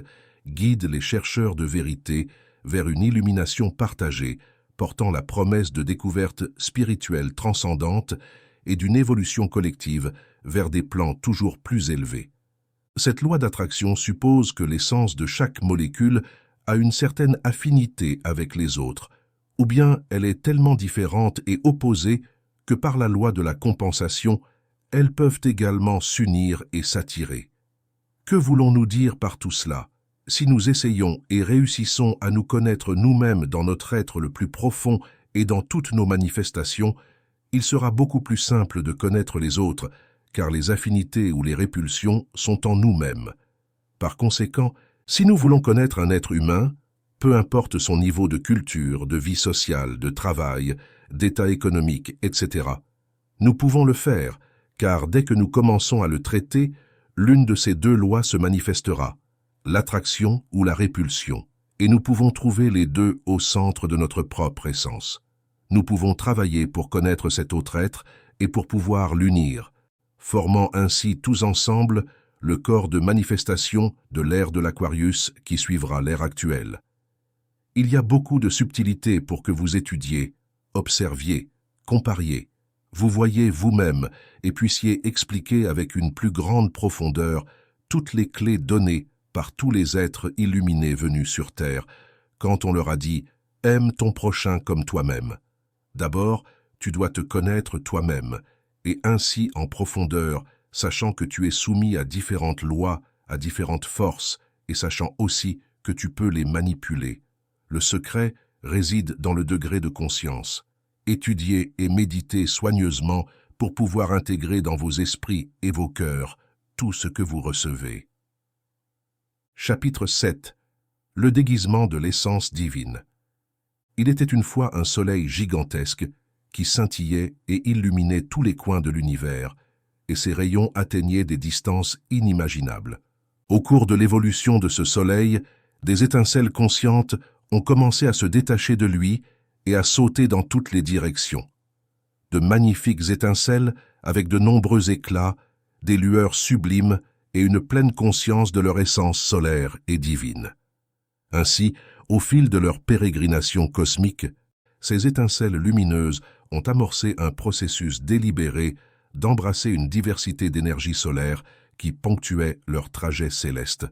guide les chercheurs de vérité vers une illumination partagée, portant la promesse de découvertes spirituelles transcendantes et d'une évolution collective vers des plans toujours plus élevés. Cette loi d'attraction suppose que l'essence de chaque molécule a une certaine affinité avec les autres, ou bien elle est tellement différente et opposée que par la loi de la compensation, elles peuvent également s'unir et s'attirer. Que voulons-nous dire par tout cela? Si nous essayons et réussissons à nous connaître nous-mêmes dans notre être le plus profond et dans toutes nos manifestations, il sera beaucoup plus simple de connaître les autres, car les affinités ou les répulsions sont en nous-mêmes. Par conséquent, si nous voulons connaître un être humain, peu importe son niveau de culture, de vie sociale, de travail, d'état économique, etc., nous pouvons le faire, car dès que nous commençons à le traiter, l'une de ces deux lois se manifestera, l'attraction ou la répulsion, et nous pouvons trouver les deux au centre de notre propre essence. Nous pouvons travailler pour connaître cet autre être et pour pouvoir l'unir, formant ainsi tous ensemble le corps de manifestation de l'ère de l'Aquarius qui suivra l'ère actuelle. Il y a beaucoup de subtilités pour que vous étudiez, observiez, compariez, vous voyez vous-même et puissiez expliquer avec une plus grande profondeur toutes les clés données par tous les êtres illuminés venus sur Terre, quand on leur a dit « Aime ton prochain comme toi-même ». D'abord, tu dois te connaître toi-même, et ainsi en profondeur, sachant que tu es soumis à différentes lois, à différentes forces, et sachant aussi que tu peux les manipuler. Le secret réside dans le degré de conscience. Étudiez et méditez soigneusement pour pouvoir intégrer dans vos esprits et vos cœurs tout ce que vous recevez. Chapitre 7. Le déguisement de l'essence divine. Il était une fois un soleil gigantesque qui scintillait et illuminait tous les coins de l'univers, et ses rayons atteignaient des distances inimaginables. Au cours de l'évolution de ce soleil, des étincelles conscientes ont commencé à se détacher de lui et à sauter dans toutes les directions. De magnifiques étincelles avec de nombreux éclats, des lueurs sublimes et une pleine conscience de leur essence solaire et divine. Ainsi, au fil de leur pérégrination cosmique, ces étincelles lumineuses ont amorcé un processus délibéré d'embrasser une diversité d'énergies solaires qui ponctuaient leur trajet céleste,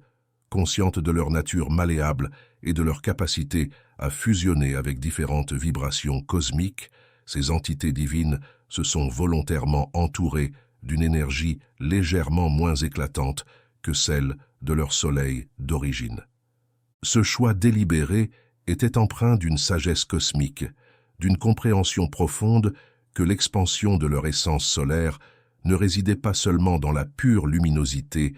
conscientes de leur nature malléable et de leur capacité à fusionner avec différentes vibrations cosmiques. Ces entités divines se sont volontairement entourées d'une énergie légèrement moins éclatante que celle de leur soleil d'origine. Ce choix délibéré était empreint d'une sagesse cosmique, d'une compréhension profonde que l'expansion de leur essence solaire ne résidait pas seulement dans la pure luminosité,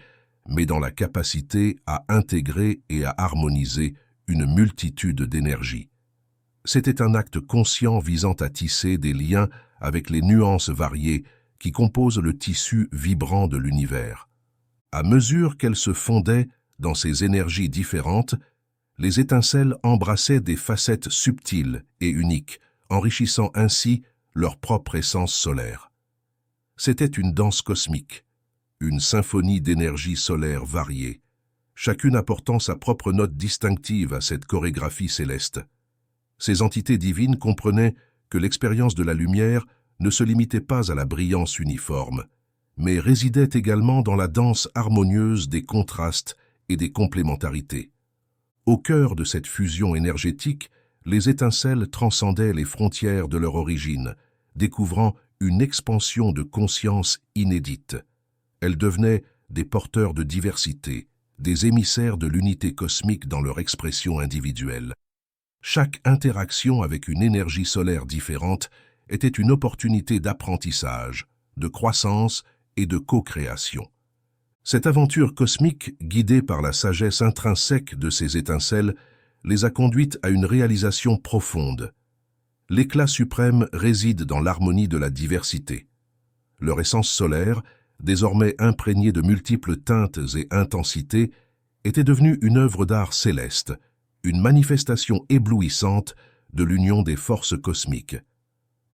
mais dans la capacité à intégrer et à harmoniser une multitude d'énergies. C'était un acte conscient visant à tisser des liens avec les nuances variées qui composent le tissu vibrant de l'univers. À mesure qu'elles se fondaient dans ces énergies différentes, les étincelles embrassaient des facettes subtiles et uniques, enrichissant ainsi leur propre essence solaire. C'était une danse cosmique, une symphonie d'énergies solaires variées, chacune apportant sa propre note distinctive à cette chorégraphie céleste. Ces entités divines comprenaient que l'expérience de la lumière ne se limitait pas à la brillance uniforme, mais résidait également dans la danse harmonieuse des contrastes et des complémentarités. Au cœur de cette fusion énergétique, les étincelles transcendaient les frontières de leur origine, découvrant une expansion de conscience inédite. Elles devenaient des porteurs de diversité, des émissaires de l'unité cosmique dans leur expression individuelle. Chaque interaction avec une énergie solaire différente était une opportunité d'apprentissage, de croissance et de co-création. Cette aventure cosmique, guidée par la sagesse intrinsèque de ces étincelles, les a conduites à une réalisation profonde. L'éclat suprême réside dans l'harmonie de la diversité. Leur essence solaire, désormais imprégnée de multiples teintes et intensités, était devenue une œuvre d'art céleste, une manifestation éblouissante de l'union des forces cosmiques.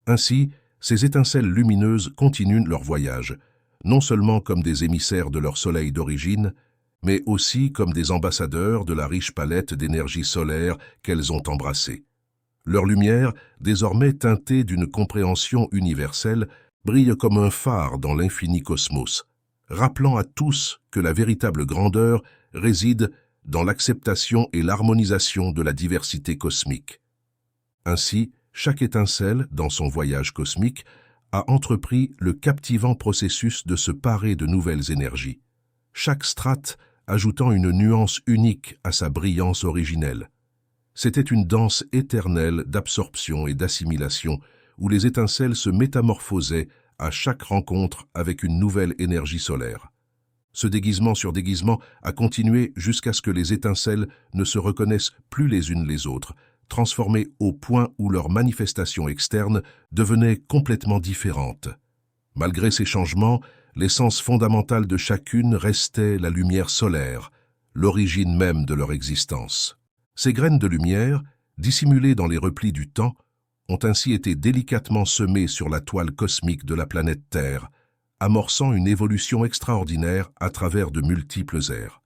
Ainsi, ces étincelles lumineuses continuent leur voyage, non seulement comme des émissaires de leur soleil d'origine, mais aussi comme des ambassadeurs de la riche palette d'énergie solaire qu'elles ont embrassée. Leur lumière, désormais teintée d'une compréhension universelle, brille comme un phare dans l'infini cosmos, rappelant à tous que la véritable grandeur réside dans l'acceptation et l'harmonisation de la diversité cosmique. Ainsi, chaque étincelle, dans son voyage cosmique, a entrepris le captivant processus de se parer de nouvelles énergies, chaque strate ajoutant une nuance unique à sa brillance originelle. C'était une danse éternelle d'absorption et d'assimilation où les étincelles se métamorphosaient à chaque rencontre avec une nouvelle énergie solaire. Ce déguisement sur déguisement a continué jusqu'à ce que les étincelles ne se reconnaissent plus les unes les autres, transformées au point où leur manifestation externe devenait complètement différente. Malgré ces changements, l'essence fondamentale de chacune restait la lumière solaire, l'origine même de leur existence. Ces graines de lumière, dissimulées dans les replis du temps, ont ainsi été délicatement semées sur la toile cosmique de la planète Terre, amorçant une évolution extraordinaire à travers de multiples ères.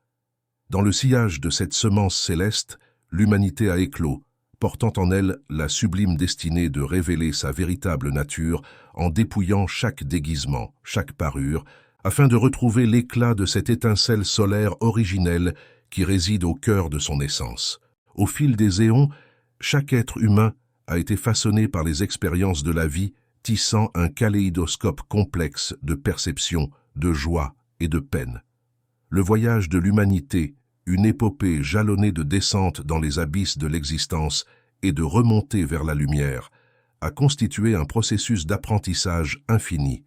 Dans le sillage de cette semence céleste, l'humanité a éclos, portant en elle la sublime destinée de révéler sa véritable nature en dépouillant chaque déguisement, chaque parure, afin de retrouver l'éclat de cette étincelle solaire originelle qui réside au cœur de son essence. Au fil des éons, chaque être humain a été façonné par les expériences de la vie, tissant un kaléidoscope complexe de perceptions, de joie et de peine. Le voyage de l'humanité, une épopée jalonnée de descente dans les abysses de l'existence et de remontée vers la lumière, a constitué un processus d'apprentissage infini.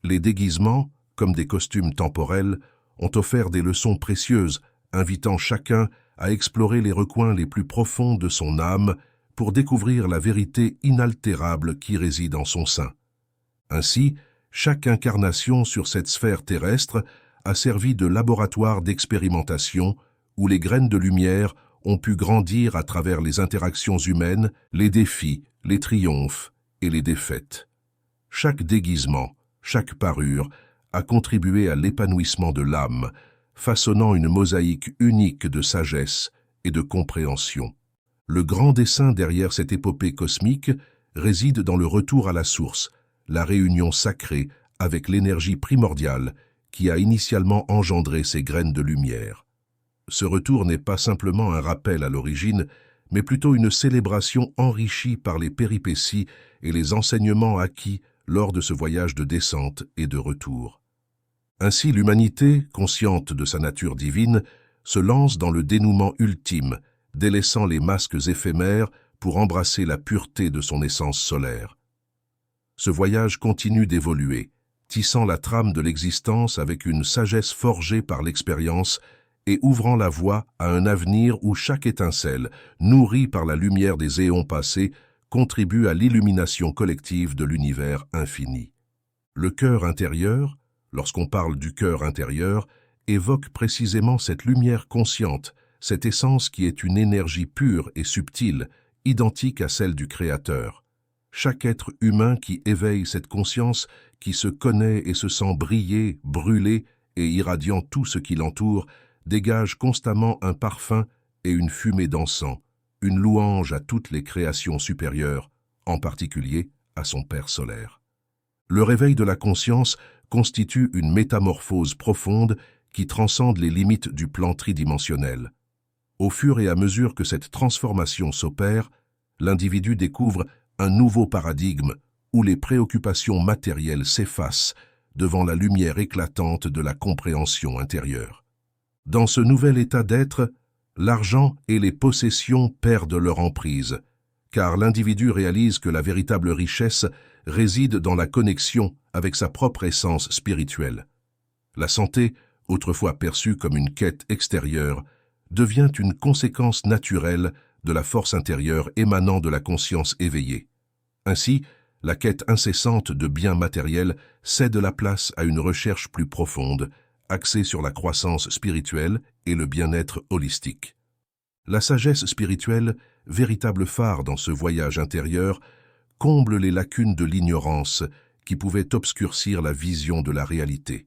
Les déguisements, comme des costumes temporels, ont offert des leçons précieuses, invitant chacun à explorer les recoins les plus profonds de son âme pour découvrir la vérité inaltérable qui réside en son sein. Ainsi, chaque incarnation sur cette sphère terrestre a servi de laboratoire d'expérimentation où les graines de lumière ont pu grandir à travers les interactions humaines, les défis, les triomphes et les défaites. Chaque déguisement, chaque parure a contribué à l'épanouissement de l'âme, façonnant une mosaïque unique de sagesse et de compréhension. Le grand dessein derrière cette épopée cosmique réside dans le retour à la source, la réunion sacrée avec l'énergie primordiale qui a initialement engendré ces graines de lumière. Ce retour n'est pas simplement un rappel à l'origine, mais plutôt une célébration enrichie par les péripéties et les enseignements acquis lors de ce voyage de descente et de retour. Ainsi, l'humanité, consciente de sa nature divine, se lance dans le dénouement ultime, délaissant les masques éphémères pour embrasser la pureté de son essence solaire. Ce voyage continue d'évoluer, tissant la trame de l'existence avec une sagesse forgée par l'expérience et ouvrant la voie à un avenir où chaque étincelle, nourrie par la lumière des éons passés, contribue à l'illumination collective de l'univers infini. Le cœur intérieur, lorsqu'on parle du cœur intérieur, évoque précisément cette lumière consciente, cette essence qui est une énergie pure et subtile, identique à celle du Créateur. Chaque être humain qui éveille cette conscience, qui se connaît et se sent briller, brûler et irradiant tout ce qui l'entoure, dégage constamment un parfum et une fumée d'encens, une louange à toutes les créations supérieures, en particulier à son Père solaire. Le réveil de la conscience constitue une métamorphose profonde qui transcende les limites du plan tridimensionnel. Au fur et à mesure que cette transformation s'opère, l'individu découvre un nouveau paradigme où les préoccupations matérielles s'effacent devant la lumière éclatante de la compréhension intérieure. Dans ce nouvel état d'être, l'argent et les possessions perdent leur emprise, car l'individu réalise que la véritable richesse réside dans la connexion avec sa propre essence spirituelle. La santé, autrefois perçue comme une quête extérieure, devient une conséquence naturelle de la force intérieure émanant de la conscience éveillée. Ainsi, la quête incessante de biens matériels cède la place à une recherche plus profonde, axée sur la croissance spirituelle et le bien-être holistique. La sagesse spirituelle, véritable phare dans ce voyage intérieur, comble les lacunes de l'ignorance qui pouvaient obscurcir la vision de la réalité.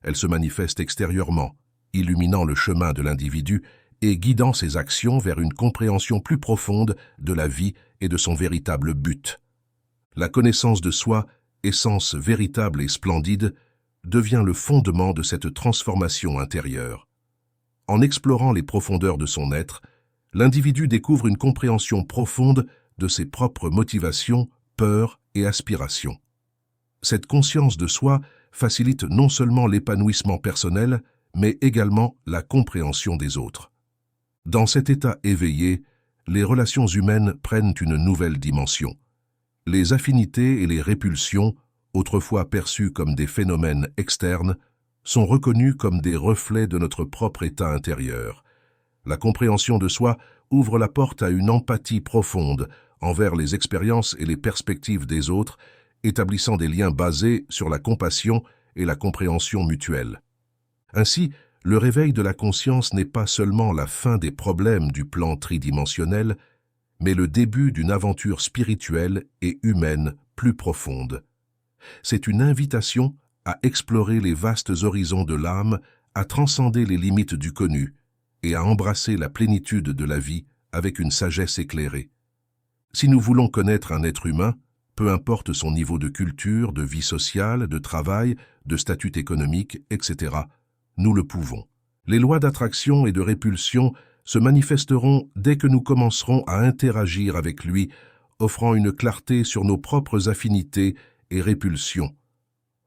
Elle se manifeste extérieurement, illuminant le chemin de l'individu et guidant ses actions vers une compréhension plus profonde de la vie et de son véritable but. La connaissance de soi, essence véritable et splendide, devient le fondement de cette transformation intérieure. En explorant les profondeurs de son être, l'individu découvre une compréhension profonde de ses propres motivations, peurs et aspirations. Cette conscience de soi facilite non seulement l'épanouissement personnel, mais également la compréhension des autres. Dans cet état éveillé, les relations humaines prennent une nouvelle dimension. Les affinités et les répulsions, autrefois perçues comme des phénomènes externes, sont reconnues comme des reflets de notre propre état intérieur. La compréhension de soi ouvre la porte à une empathie profonde envers les expériences et les perspectives des autres, établissant des liens basés sur la compassion et la compréhension mutuelle. Ainsi, le réveil de la conscience n'est pas seulement la fin des problèmes du plan tridimensionnel, mais le début d'une aventure spirituelle et humaine plus profonde. C'est une invitation à explorer les vastes horizons de l'âme, à transcender les limites du connu et à embrasser la plénitude de la vie avec une sagesse éclairée. Si nous voulons connaître un être humain, peu importe son niveau de culture, de vie sociale, de travail, de statut économique, etc., nous le pouvons. Les lois d'attraction et de répulsion se manifesteront dès que nous commencerons à interagir avec lui, offrant une clarté sur nos propres affinités et répulsions.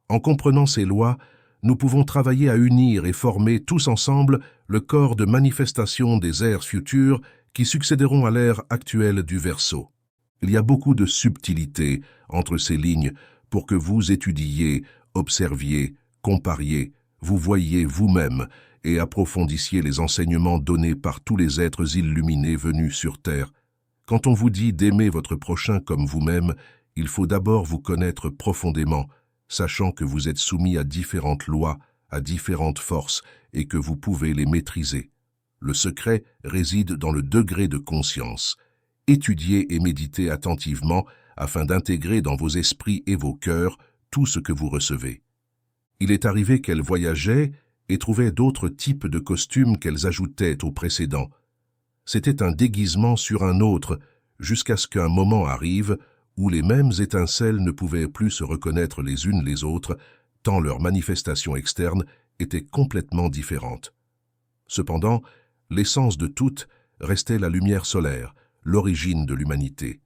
En comprenant ces lois, nous pouvons travailler à unir et former tous ensemble le corps de manifestation des ères futures qui succéderont à l'ère actuelle du Verseau. Il y a beaucoup de subtilité entre ces lignes pour que vous étudiez, observiez, compariez, vous voyiez vous-même et approfondissiez les enseignements donnés par tous les êtres illuminés venus sur Terre. Quand on vous dit d'aimer votre prochain comme vous-même, il faut d'abord vous connaître profondément, sachant que vous êtes soumis à différentes lois, à différentes forces, et que vous pouvez les maîtriser. Le secret réside dans le degré de conscience. Étudiez et méditez attentivement afin d'intégrer dans vos esprits et vos cœurs tout ce que vous recevez. Il est arrivé qu'elles voyageaient et trouvaient d'autres types de costumes qu'elles ajoutaient aux précédents. C'était un déguisement sur un autre, jusqu'à ce qu'un moment arrive où les mêmes étincelles ne pouvaient plus se reconnaître les unes les autres, tant leurs manifestations externes étaient complètement différentes. Cependant, l'essence de toutes restait la lumière solaire, l'origine de l'humanité.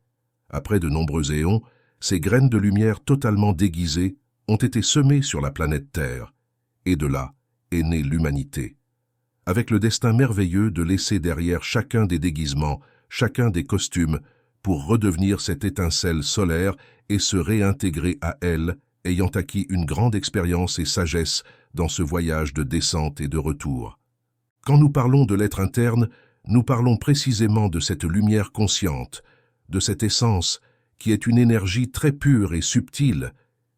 Après de nombreux éons, ces graines de lumière totalement déguisées ont été semées sur la planète Terre, et de là est née l'humanité, avec le destin merveilleux de laisser derrière chacun des déguisements, chacun des costumes, pour redevenir cette étincelle solaire et se réintégrer à elle, ayant acquis une grande expérience et sagesse dans ce voyage de descente et de retour. Quand nous parlons de l'être interne, nous parlons précisément de cette lumière consciente, de cette essence qui est une énergie très pure et subtile,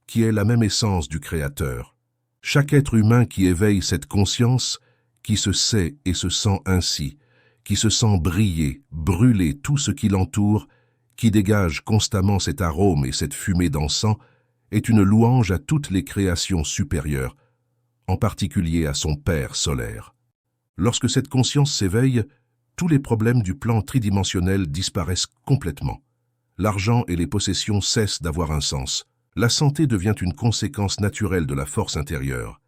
qui est la même essence du Créateur. Chaque être humain qui éveille cette conscience, qui se sait et se sent ainsi, qui se sent briller, brûler tout ce qui l'entoure, qui dégage constamment cet arôme et cette fumée d'encens, est une louange à toutes les créations supérieures, en particulier à son Père solaire. Lorsque cette conscience s'éveille, tous les problèmes du plan tridimensionnel disparaissent complètement. L'argent et les possessions cessent d'avoir un sens. La santé devient une conséquence naturelle de la force intérieure.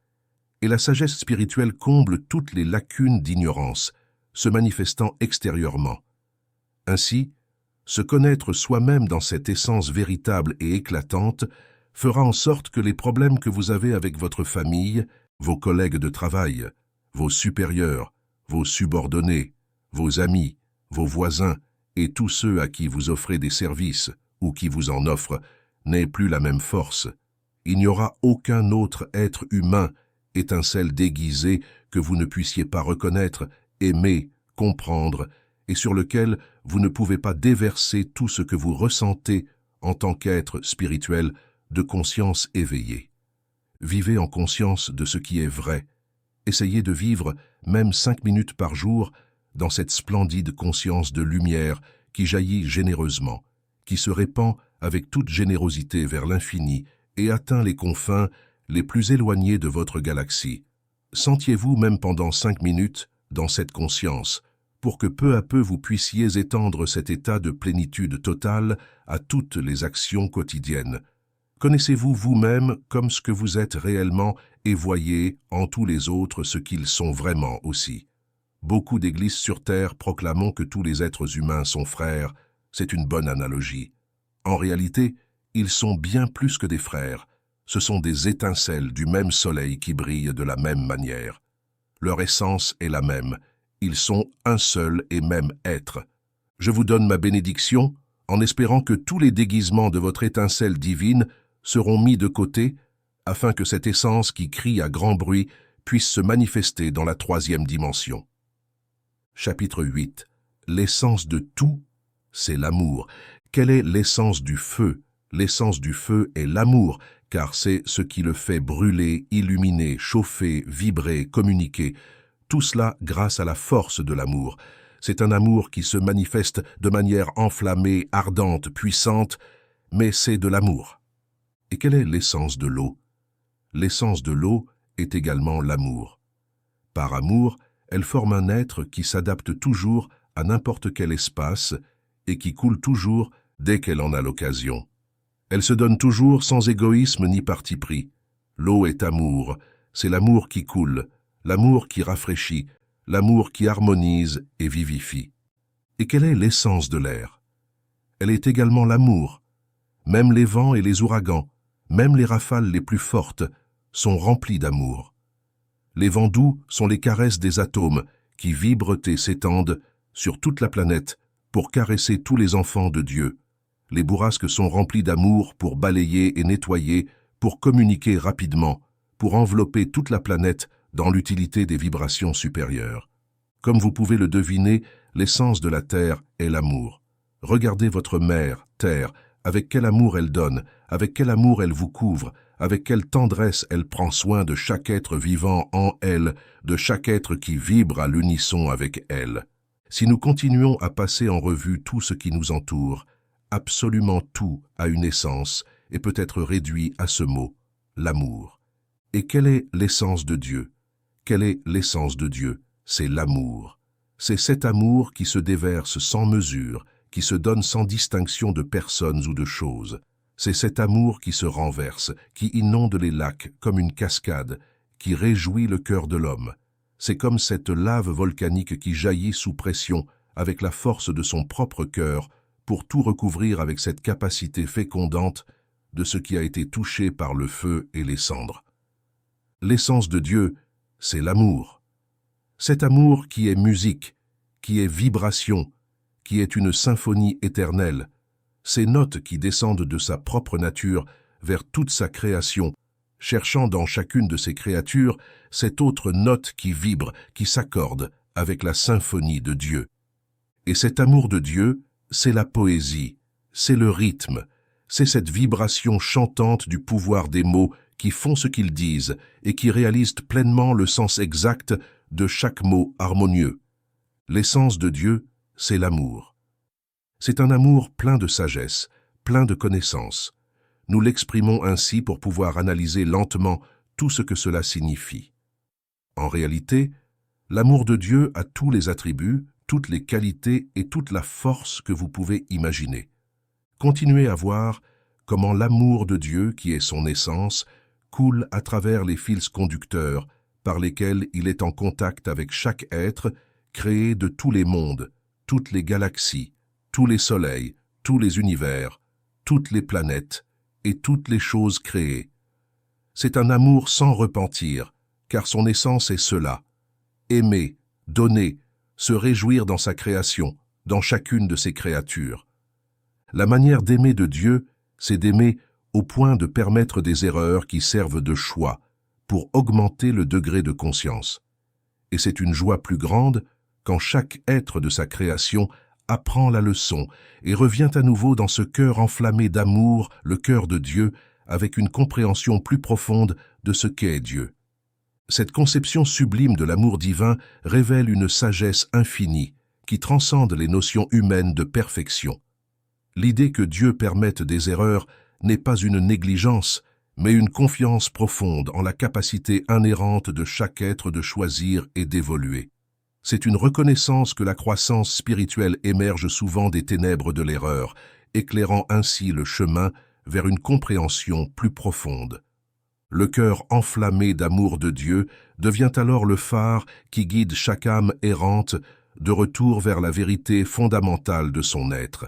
Et la sagesse spirituelle comble toutes les lacunes d'ignorance, se manifestant extérieurement. Ainsi, se connaître soi-même dans cette essence véritable et éclatante fera en sorte que les problèmes que vous avez avec votre famille, vos collègues de travail, vos supérieurs, vos subordonnés, vos amis, vos voisins et tous ceux à qui vous offrez des services ou qui vous en offrent n'aient plus la même force. Il n'y aura aucun autre être humain, étincelle déguisée, que vous ne puissiez pas reconnaître, aimer, comprendre, et sur lequel vous ne pouvez pas déverser tout ce que vous ressentez en tant qu'être spirituel de conscience éveillée. Vivez en conscience de ce qui est vrai. Essayez de vivre, même 5 minutes par jour, dans cette splendide conscience de lumière qui jaillit généreusement, qui se répand avec toute générosité vers l'infini et atteint les confins les plus éloignés de votre galaxie. Sentiez-vous même pendant 5 minutes dans cette conscience, pour que peu à peu vous puissiez étendre cet état de plénitude totale à toutes les actions quotidiennes. Connaissez-vous vous-même comme ce que vous êtes réellement et voyez en tous les autres ce qu'ils sont vraiment aussi. Beaucoup d'églises sur Terre proclamons que tous les êtres humains sont frères, c'est une bonne analogie. En réalité, ils sont bien plus que des frères, ce sont des étincelles du même soleil qui brillent de la même manière. Leur essence est la même, ils sont un seul et même être. Je vous donne ma bénédiction en espérant que tous les déguisements de votre étincelle divine seront mis de côté afin que cette essence qui crie à grand bruit puisse se manifester dans la 3e dimension. Chapitre 8. L'essence de tout, c'est l'amour. Quelle est l'essence du feu? L'essence du feu est l'amour, car c'est ce qui le fait brûler, illuminer, chauffer, vibrer, communiquer. Tout cela grâce à la force de l'amour. C'est un amour qui se manifeste de manière enflammée, ardente, puissante, mais c'est de l'amour. Et quelle est l'essence de l'eau? L'essence de l'eau est également l'amour. Par amour, elle forme un être qui s'adapte toujours à n'importe quel espace et qui coule toujours dès qu'elle en a l'occasion. Elle se donne toujours sans égoïsme ni parti pris. L'eau est amour, c'est l'amour qui coule, l'amour qui rafraîchit, l'amour qui harmonise et vivifie. Et quelle est l'essence de l'air? Elle est également l'amour. Même les vents et les ouragans, même les rafales les plus fortes, sont remplis d'amour. Les vents doux sont les caresses des atomes qui vibrent et s'étendent sur toute la planète pour caresser tous les enfants de Dieu. Les bourrasques sont remplies d'amour pour balayer et nettoyer, pour communiquer rapidement, pour envelopper toute la planète dans l'utilité des vibrations supérieures. Comme vous pouvez le deviner, l'essence de la Terre est l'amour. Regardez votre mère, Terre, avec quel amour elle donne, avec quel amour elle vous couvre, avec quelle tendresse elle prend soin de chaque être vivant en elle, de chaque être qui vibre à l'unisson avec elle. Si nous continuons à passer en revue tout ce qui nous entoure, absolument tout a une essence et peut être réduit à ce mot, l'amour. Et quelle est l'essence de Dieu? Quelle est l'essence de Dieu? C'est l'amour. C'est cet amour qui se déverse sans mesure, qui se donne sans distinction de personnes ou de choses. C'est cet amour qui se renverse, qui inonde les lacs comme une cascade, qui réjouit le cœur de l'homme. C'est comme cette lave volcanique qui jaillit sous pression avec la force de son propre cœur pour tout recouvrir avec cette capacité fécondante de ce qui a été touché par le feu et les cendres. L'essence de Dieu, c'est l'amour. Cet amour qui est musique, qui est vibration, qui est une symphonie éternelle, ces notes qui descendent de sa propre nature vers toute sa création, cherchant dans chacune de ces créatures cette autre note qui vibre, qui s'accorde avec la symphonie de Dieu. Et cet amour de Dieu, c'est la poésie, c'est le rythme, c'est cette vibration chantante du pouvoir des mots qui font ce qu'ils disent et qui réalisent pleinement le sens exact de chaque mot harmonieux. L'essence de Dieu, c'est l'amour. C'est un amour plein de sagesse, plein de connaissance. Nous l'exprimons ainsi pour pouvoir analyser lentement tout ce que cela signifie. En réalité, l'amour de Dieu a tous les attributs, toutes les qualités et toute la force que vous pouvez imaginer. Continuez à voir comment l'amour de Dieu, qui est son essence, coule à travers les fils conducteurs par lesquels il est en contact avec chaque être créé de tous les mondes, toutes les galaxies, tous les soleils, tous les univers, toutes les planètes et toutes les choses créées. C'est un amour sans repentir, car son essence est cela: aimer, donner, se réjouir dans sa création, dans chacune de ses créatures. La manière d'aimer de Dieu, c'est d'aimer au point de permettre des erreurs qui servent de choix pour augmenter le degré de conscience. Et c'est une joie plus grande quand chaque être de sa création apprend la leçon et revient à nouveau dans ce cœur enflammé d'amour, le cœur de Dieu, avec une compréhension plus profonde de ce qu'est Dieu. Cette conception sublime de l'amour divin révèle une sagesse infinie qui transcende les notions humaines de perfection. L'idée que Dieu permette des erreurs n'est pas une négligence, mais une confiance profonde en la capacité inhérente de chaque être de choisir et d'évoluer. C'est une reconnaissance que la croissance spirituelle émerge souvent des ténèbres de l'erreur, éclairant ainsi le chemin vers une compréhension plus profonde. Le cœur enflammé d'amour de Dieu devient alors le phare qui guide chaque âme errante de retour vers la vérité fondamentale de son être.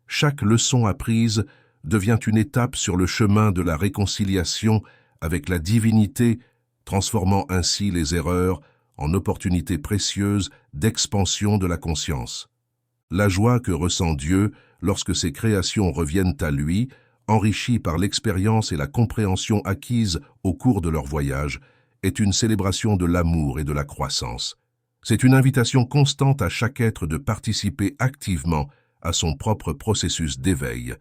Chaque leçon apprise devient une étape sur le chemin de la réconciliation avec la divinité, transformant ainsi les erreurs en opportunités précieuses d'expansion de la conscience. La joie que ressent Dieu lorsque ses créations reviennent à lui, enrichies par l'expérience et la compréhension acquises au cours de leur voyage, est une célébration de l'amour et de la croissance. C'est une invitation constante à chaque être de participer activement à son propre processus d'éveil,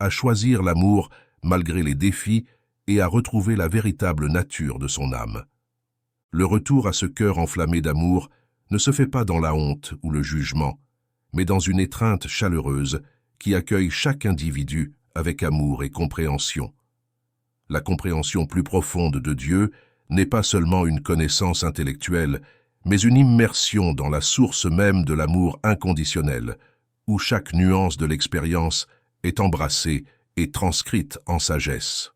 à choisir l'amour malgré les défis et à retrouver la véritable nature de son âme. Le retour à ce cœur enflammé d'amour ne se fait pas dans la honte ou le jugement, mais dans une étreinte chaleureuse qui accueille chaque individu avec amour et compréhension. La compréhension plus profonde de Dieu n'est pas seulement une connaissance intellectuelle, mais une immersion dans la source même de l'amour inconditionnel, où chaque nuance de l'expérience est embrassée et transcrite en sagesse.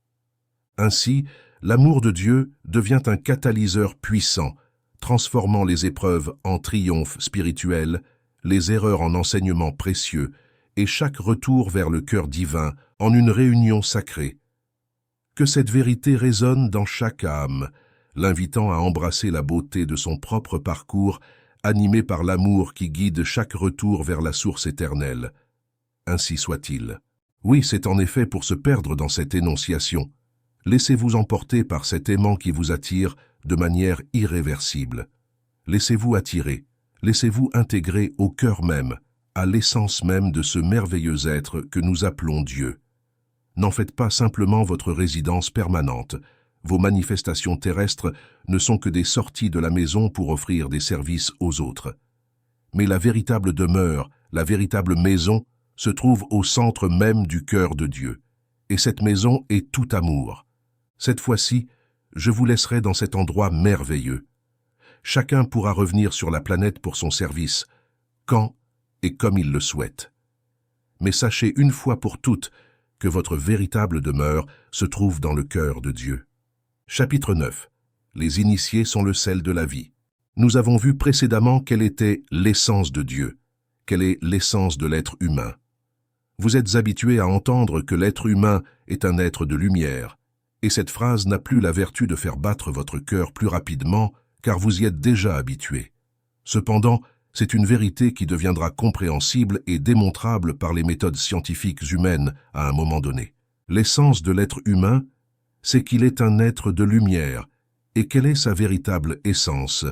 Ainsi, l'amour de Dieu devient un catalyseur puissant, transformant les épreuves en triomphes spirituels, les erreurs en enseignements précieux, et chaque retour vers le cœur divin en une réunion sacrée. Que cette vérité résonne dans chaque âme, l'invitant à embrasser la beauté de son propre parcours, animé par l'amour qui guide chaque retour vers la source éternelle. Ainsi soit-il. Oui, c'est en effet pour se perdre dans cette énonciation. Laissez-vous emporter par cet aimant qui vous attire de manière irréversible. Laissez-vous attirer, laissez-vous intégrer au cœur même, à l'essence même de ce merveilleux être que nous appelons Dieu. N'en faites pas simplement votre résidence permanente. Vos manifestations terrestres ne sont que des sorties de la maison pour offrir des services aux autres. Mais la véritable demeure, la véritable maison, se trouve au centre même du cœur de Dieu. Et cette maison est tout amour. Cette fois-ci, je vous laisserai dans cet endroit merveilleux. Chacun pourra revenir sur la planète pour son service, quand et comme il le souhaite. Mais sachez une fois pour toutes que votre véritable demeure se trouve dans le cœur de Dieu. Chapitre 9. Les initiés sont le sel de la vie. Nous avons vu précédemment quelle était l'essence de Dieu, quelle est l'essence de l'être humain. Vous êtes habitué à entendre que l'être humain est un être de lumière, et cette phrase n'a plus la vertu de faire battre votre cœur plus rapidement, car vous y êtes déjà habitué. Cependant, c'est une vérité qui deviendra compréhensible et démontrable par les méthodes scientifiques humaines à un moment donné. L'essence de l'être humain, c'est qu'il est un être de lumière. Et quelle est sa véritable essence?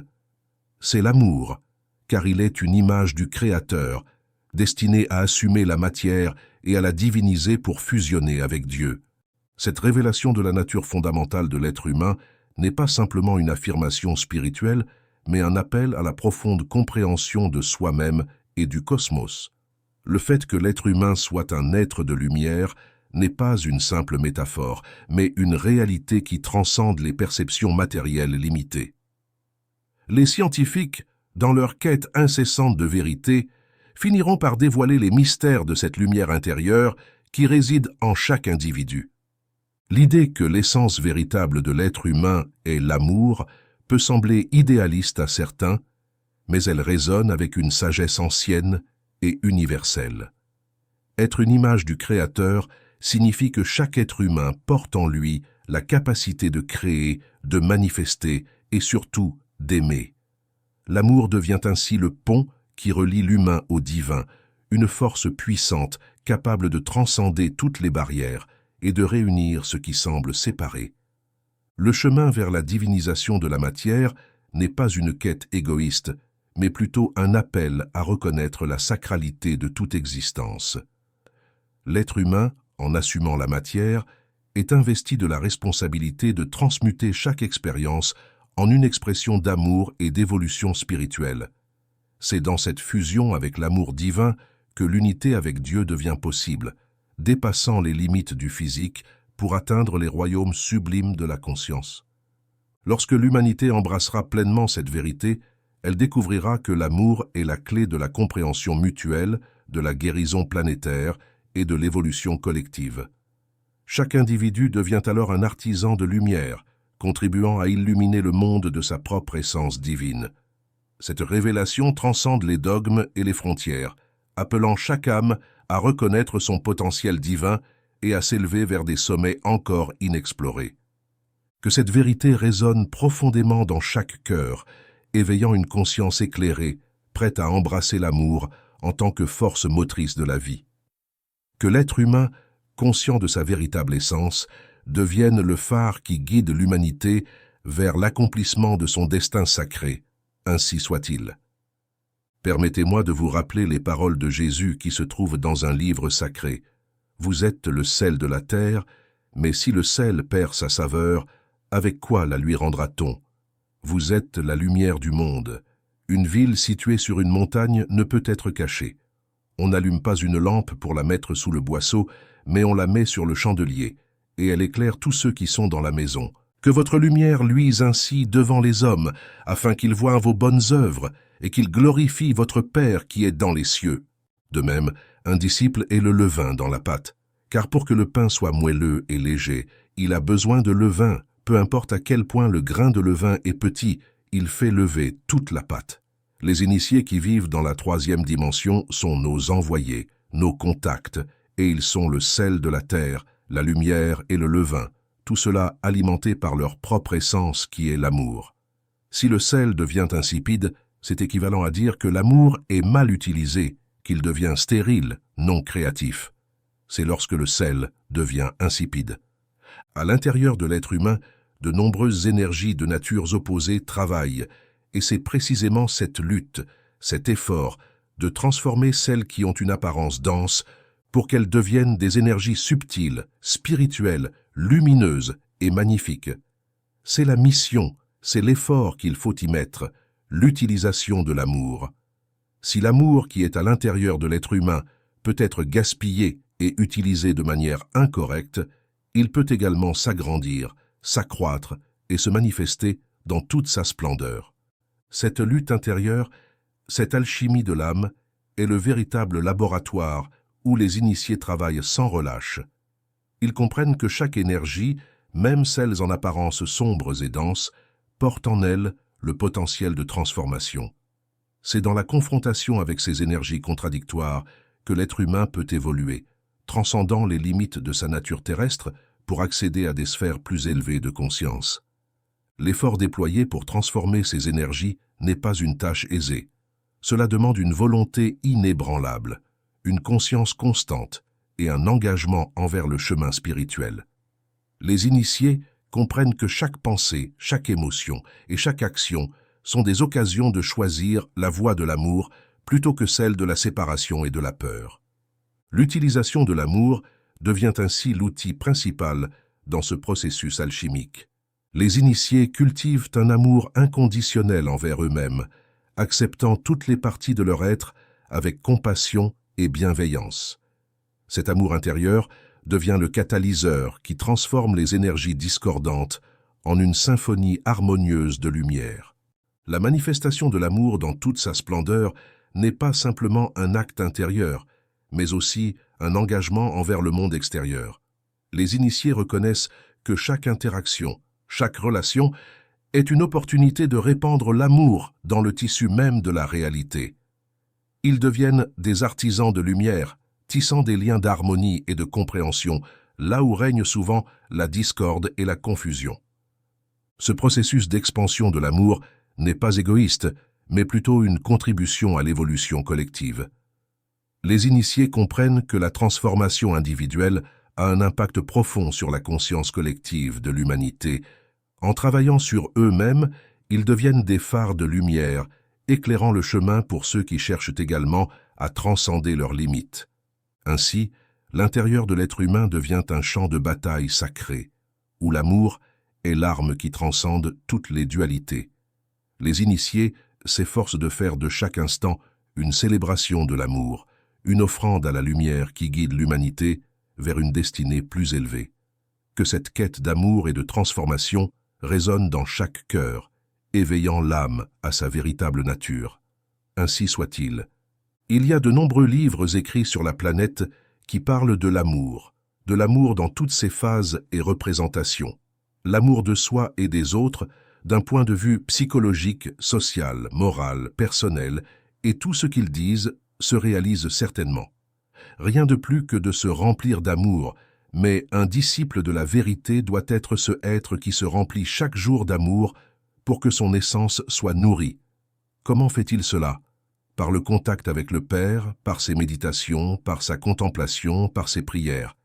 C'est l'amour, car il est une image du Créateur, destinée à assumer la matière et à la diviniser pour fusionner avec Dieu. Cette révélation de la nature fondamentale de l'être humain n'est pas simplement une affirmation spirituelle, mais un appel à la profonde compréhension de soi-même et du cosmos. Le fait que l'être humain soit un être de lumière n'est pas une simple métaphore, mais une réalité qui transcende les perceptions matérielles limitées. Les scientifiques, dans leur quête incessante de vérité, finiront par dévoiler les mystères de cette lumière intérieure qui réside en chaque individu. L'idée que l'essence véritable de l'être humain est l'amour peut sembler idéaliste à certains, mais elle résonne avec une sagesse ancienne et universelle. Être une image du Créateur signifie que chaque être humain porte en lui la capacité de créer, de manifester et surtout d'aimer. L'amour devient ainsi le pont qui relie l'humain au divin, une force puissante capable de transcender toutes les barrières et de réunir ce qui semble séparé. Le chemin vers la divinisation de la matière n'est pas une quête égoïste, mais plutôt un appel à reconnaître la sacralité de toute existence. L'être humain, en assumant la matière, est investi de la responsabilité de transmuter chaque expérience en une expression d'amour et d'évolution spirituelle. C'est dans cette fusion avec l'amour divin que l'unité avec Dieu devient possible, dépassant les limites du physique pour atteindre les royaumes sublimes de la conscience. Lorsque l'humanité embrassera pleinement cette vérité, elle découvrira que l'amour est la clé de la compréhension mutuelle, de la guérison planétaire et de l'évolution collective. Chaque individu devient alors un artisan de lumière, contribuant à illuminer le monde de sa propre essence divine. Cette révélation transcende les dogmes et les frontières, appelant chaque âme à reconnaître son potentiel divin et à s'élever vers des sommets encore inexplorés. Que cette vérité résonne profondément dans chaque cœur, éveillant une conscience éclairée, prête à embrasser l'amour en tant que force motrice de la vie. Que l'être humain, conscient de sa véritable essence, devienne le phare qui guide l'humanité vers l'accomplissement de son destin sacré. Ainsi soit-il. Permettez-moi de vous rappeler les paroles de Jésus qui se trouvent dans un livre sacré. Vous êtes le sel de la terre, mais si le sel perd sa saveur, avec quoi la lui rendra-t-on? Vous êtes la lumière du monde. Une ville située sur une montagne ne peut être cachée. On n'allume pas une lampe pour la mettre sous le boisseau, mais on la met sur le chandelier, et elle éclaire tous ceux qui sont dans la maison. Que votre lumière luise ainsi devant les hommes, afin qu'ils voient vos bonnes œuvres, et qu'ils glorifient votre Père qui est dans les cieux. De même, un disciple est le levain dans la pâte, car pour que le pain soit moelleux et léger, il a besoin de levain. Peu importe à quel point le grain de levain est petit, il fait lever toute la pâte. Les initiés qui vivent dans la troisième dimension sont nos envoyés, nos contacts, et ils sont le sel de la terre, la lumière et le levain, tout cela alimenté par leur propre essence qui est l'amour. Si le sel devient insipide, c'est équivalent à dire que l'amour est mal utilisé, qu'il devient stérile, non créatif. C'est lorsque le sel devient insipide. À l'intérieur de l'être humain, de nombreuses énergies de natures opposées travaillent, et c'est précisément cette lutte, cet effort, de transformer celles qui ont une apparence dense pour qu'elles deviennent des énergies subtiles, spirituelles, lumineuses et magnifiques. C'est la mission, c'est l'effort qu'il faut y mettre, l'utilisation de l'amour. Si l'amour qui est à l'intérieur de l'être humain peut être gaspillé et utilisé de manière incorrecte, il peut également s'agrandir, s'accroître et se manifester dans toute sa splendeur. Cette lutte intérieure, cette alchimie de l'âme, est le véritable laboratoire où les initiés travaillent sans relâche. Ils comprennent que chaque énergie, même celles en apparence sombres et denses, porte en elle le potentiel de transformation. C'est dans la confrontation avec ces énergies contradictoires que l'être humain peut évoluer, transcendant les limites de sa nature terrestre pour accéder à des sphères plus élevées de conscience. L'effort déployé pour transformer ces énergies n'est pas une tâche aisée. Cela demande une volonté inébranlable, une conscience constante et un engagement envers le chemin spirituel. Les initiés comprennent que chaque pensée, chaque émotion et chaque action sont des occasions de choisir la voie de l'amour plutôt que celle de la séparation et de la peur. L'utilisation de l'amour devient ainsi l'outil principal dans ce processus alchimique. Les initiés cultivent un amour inconditionnel envers eux-mêmes, acceptant toutes les parties de leur être avec compassion et bienveillance. Cet amour intérieur devient le catalyseur qui transforme les énergies discordantes en une symphonie harmonieuse de lumière. La manifestation de l'amour dans toute sa splendeur n'est pas simplement un acte intérieur, mais aussi un engagement envers le monde extérieur. Les initiés reconnaissent que chaque interaction, chaque relation est une opportunité de répandre l'amour dans le tissu même de la réalité. Ils deviennent des artisans de lumière, tissant des liens d'harmonie et de compréhension, là où règne souvent la discorde et la confusion. Ce processus d'expansion de l'amour n'est pas égoïste, mais plutôt une contribution à l'évolution collective. Les initiés comprennent que la transformation individuelle a un impact profond sur la conscience collective de l'humanité. En travaillant sur eux-mêmes, ils deviennent des phares de lumière, éclairant le chemin pour ceux qui cherchent également à transcender leurs limites. Ainsi, l'intérieur de l'être humain devient un champ de bataille sacré, où l'amour est l'arme qui transcende toutes les dualités. Les initiés s'efforcent de faire de chaque instant une célébration de l'amour, une offrande à la lumière qui guide l'humanité vers une destinée plus élevée. Que cette quête d'amour et de transformation résonne dans chaque cœur, éveillant l'âme à sa véritable nature. Ainsi soit-il. Il y a de nombreux livres écrits sur la planète qui parlent de l'amour dans toutes ses phases et représentations. L'amour de soi et des autres d'un point de vue psychologique, social, moral, personnel, et tout ce qu'ils disent se réalise certainement. Rien de plus que de se remplir d'amour, mais un disciple de la vérité doit être ce être qui se remplit chaque jour d'amour pour que son essence soit nourrie. Comment fait-il cela? Par le contact avec le Père, par ses méditations, par sa contemplation, par ses prières.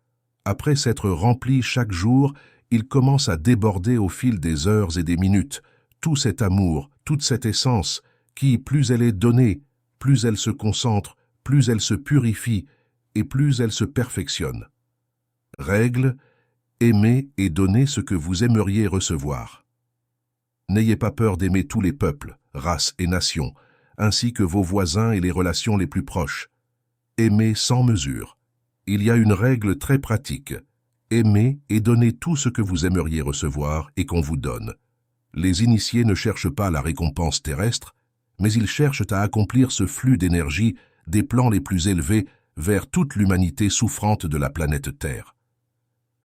Après s'être rempli chaque jour, il commence à déborder au fil des heures et des minutes, tout cet amour, toute cette essence, qui, plus elle est donnée, plus elle se concentre, plus elle se purifie, et plus elle se perfectionne. Règle, aimez et donnez ce que vous aimeriez recevoir. N'ayez pas peur d'aimer tous les peuples, races et nations, ainsi que vos voisins et les relations les plus proches. Aimez sans mesure. Il y a une règle très pratique. Aimez et donnez tout ce que vous aimeriez recevoir et qu'on vous donne. Les initiés ne cherchent pas la récompense terrestre, mais ils cherchent à accomplir ce flux d'énergie des plans les plus élevés vers toute l'humanité souffrante de la planète Terre.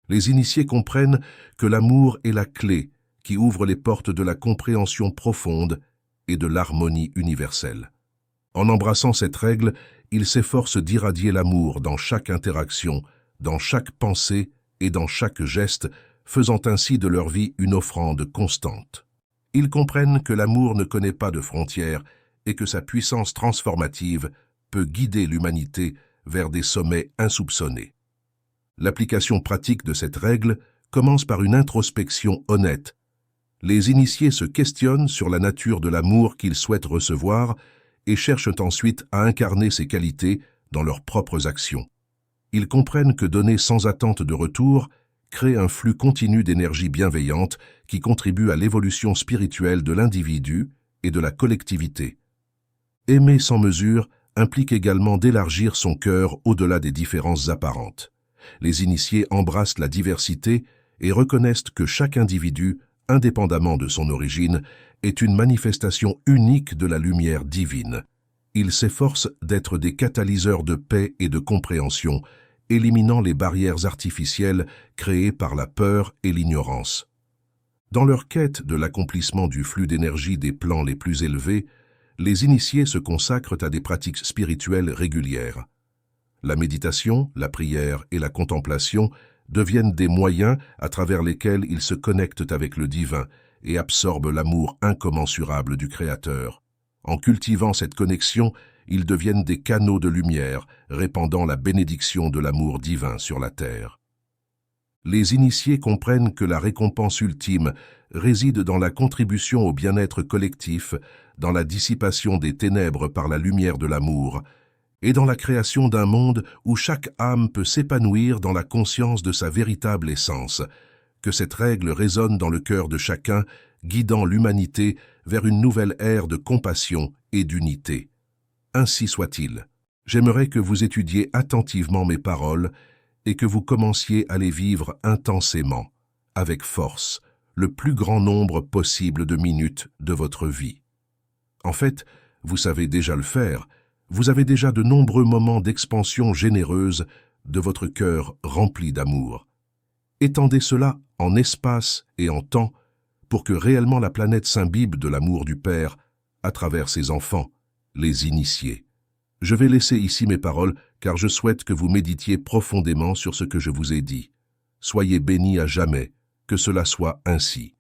Les initiés comprennent que l'amour est la clé qui ouvre les portes de la compréhension profonde et de l'harmonie universelle. En embrassant cette règle, ils s'efforcent d'irradier l'amour dans chaque interaction, dans chaque pensée et dans chaque geste, faisant ainsi de leur vie une offrande constante. Ils comprennent que l'amour ne connaît pas de frontières et que sa puissance transformative peut guider l'humanité vers des sommets insoupçonnés. L'application pratique de cette règle commence par une introspection honnête. Les initiés se questionnent sur la nature de l'amour qu'ils souhaitent recevoir et cherchent ensuite à incarner ces qualités dans leurs propres actions. Ils comprennent que donner sans attente de retour crée un flux continu d'énergie bienveillante qui contribue à l'évolution spirituelle de l'individu et de la collectivité. Aimer sans mesure implique également d'élargir son cœur au-delà des différences apparentes. Les initiés embrassent la diversité et reconnaissent que chaque individu, indépendamment de son origine, est une manifestation unique de la lumière divine. Ils s'efforcent d'être des catalyseurs de paix et de compréhension, éliminant les barrières artificielles créées par la peur et l'ignorance. Dans leur quête de l'accomplissement du flux d'énergie des plans les plus élevés, les initiés se consacrent à des pratiques spirituelles régulières. La méditation, la prière et la contemplation deviennent des moyens à travers lesquels ils se connectent avec le divin et absorbent l'amour incommensurable du Créateur. En cultivant cette connexion, ils deviennent des canaux de lumière, répandant la bénédiction de l'amour divin sur la terre. Les initiés comprennent que la récompense ultime réside dans la contribution au bien-être collectif, dans la dissipation des ténèbres par la lumière de l'amour, et dans la création d'un monde où chaque âme peut s'épanouir dans la conscience de sa véritable essence, que cette règle résonne dans le cœur de chacun, guidant l'humanité vers une nouvelle ère de compassion et d'unité. Ainsi soit-il. J'aimerais que vous étudiez attentivement mes paroles et que vous commenciez à les vivre intensément, avec force, le plus grand nombre possible de minutes de votre vie. En fait, vous savez déjà le faire, vous avez déjà de nombreux moments d'expansion généreuse de votre cœur rempli d'amour. Étendez cela en espace et en temps pour que réellement la planète s'imbibe de l'amour du Père à travers ses enfants, les initiés. Je vais laisser ici mes paroles car je souhaite que vous méditiez profondément sur ce que je vous ai dit. Soyez bénis à jamais, que cela soit ainsi.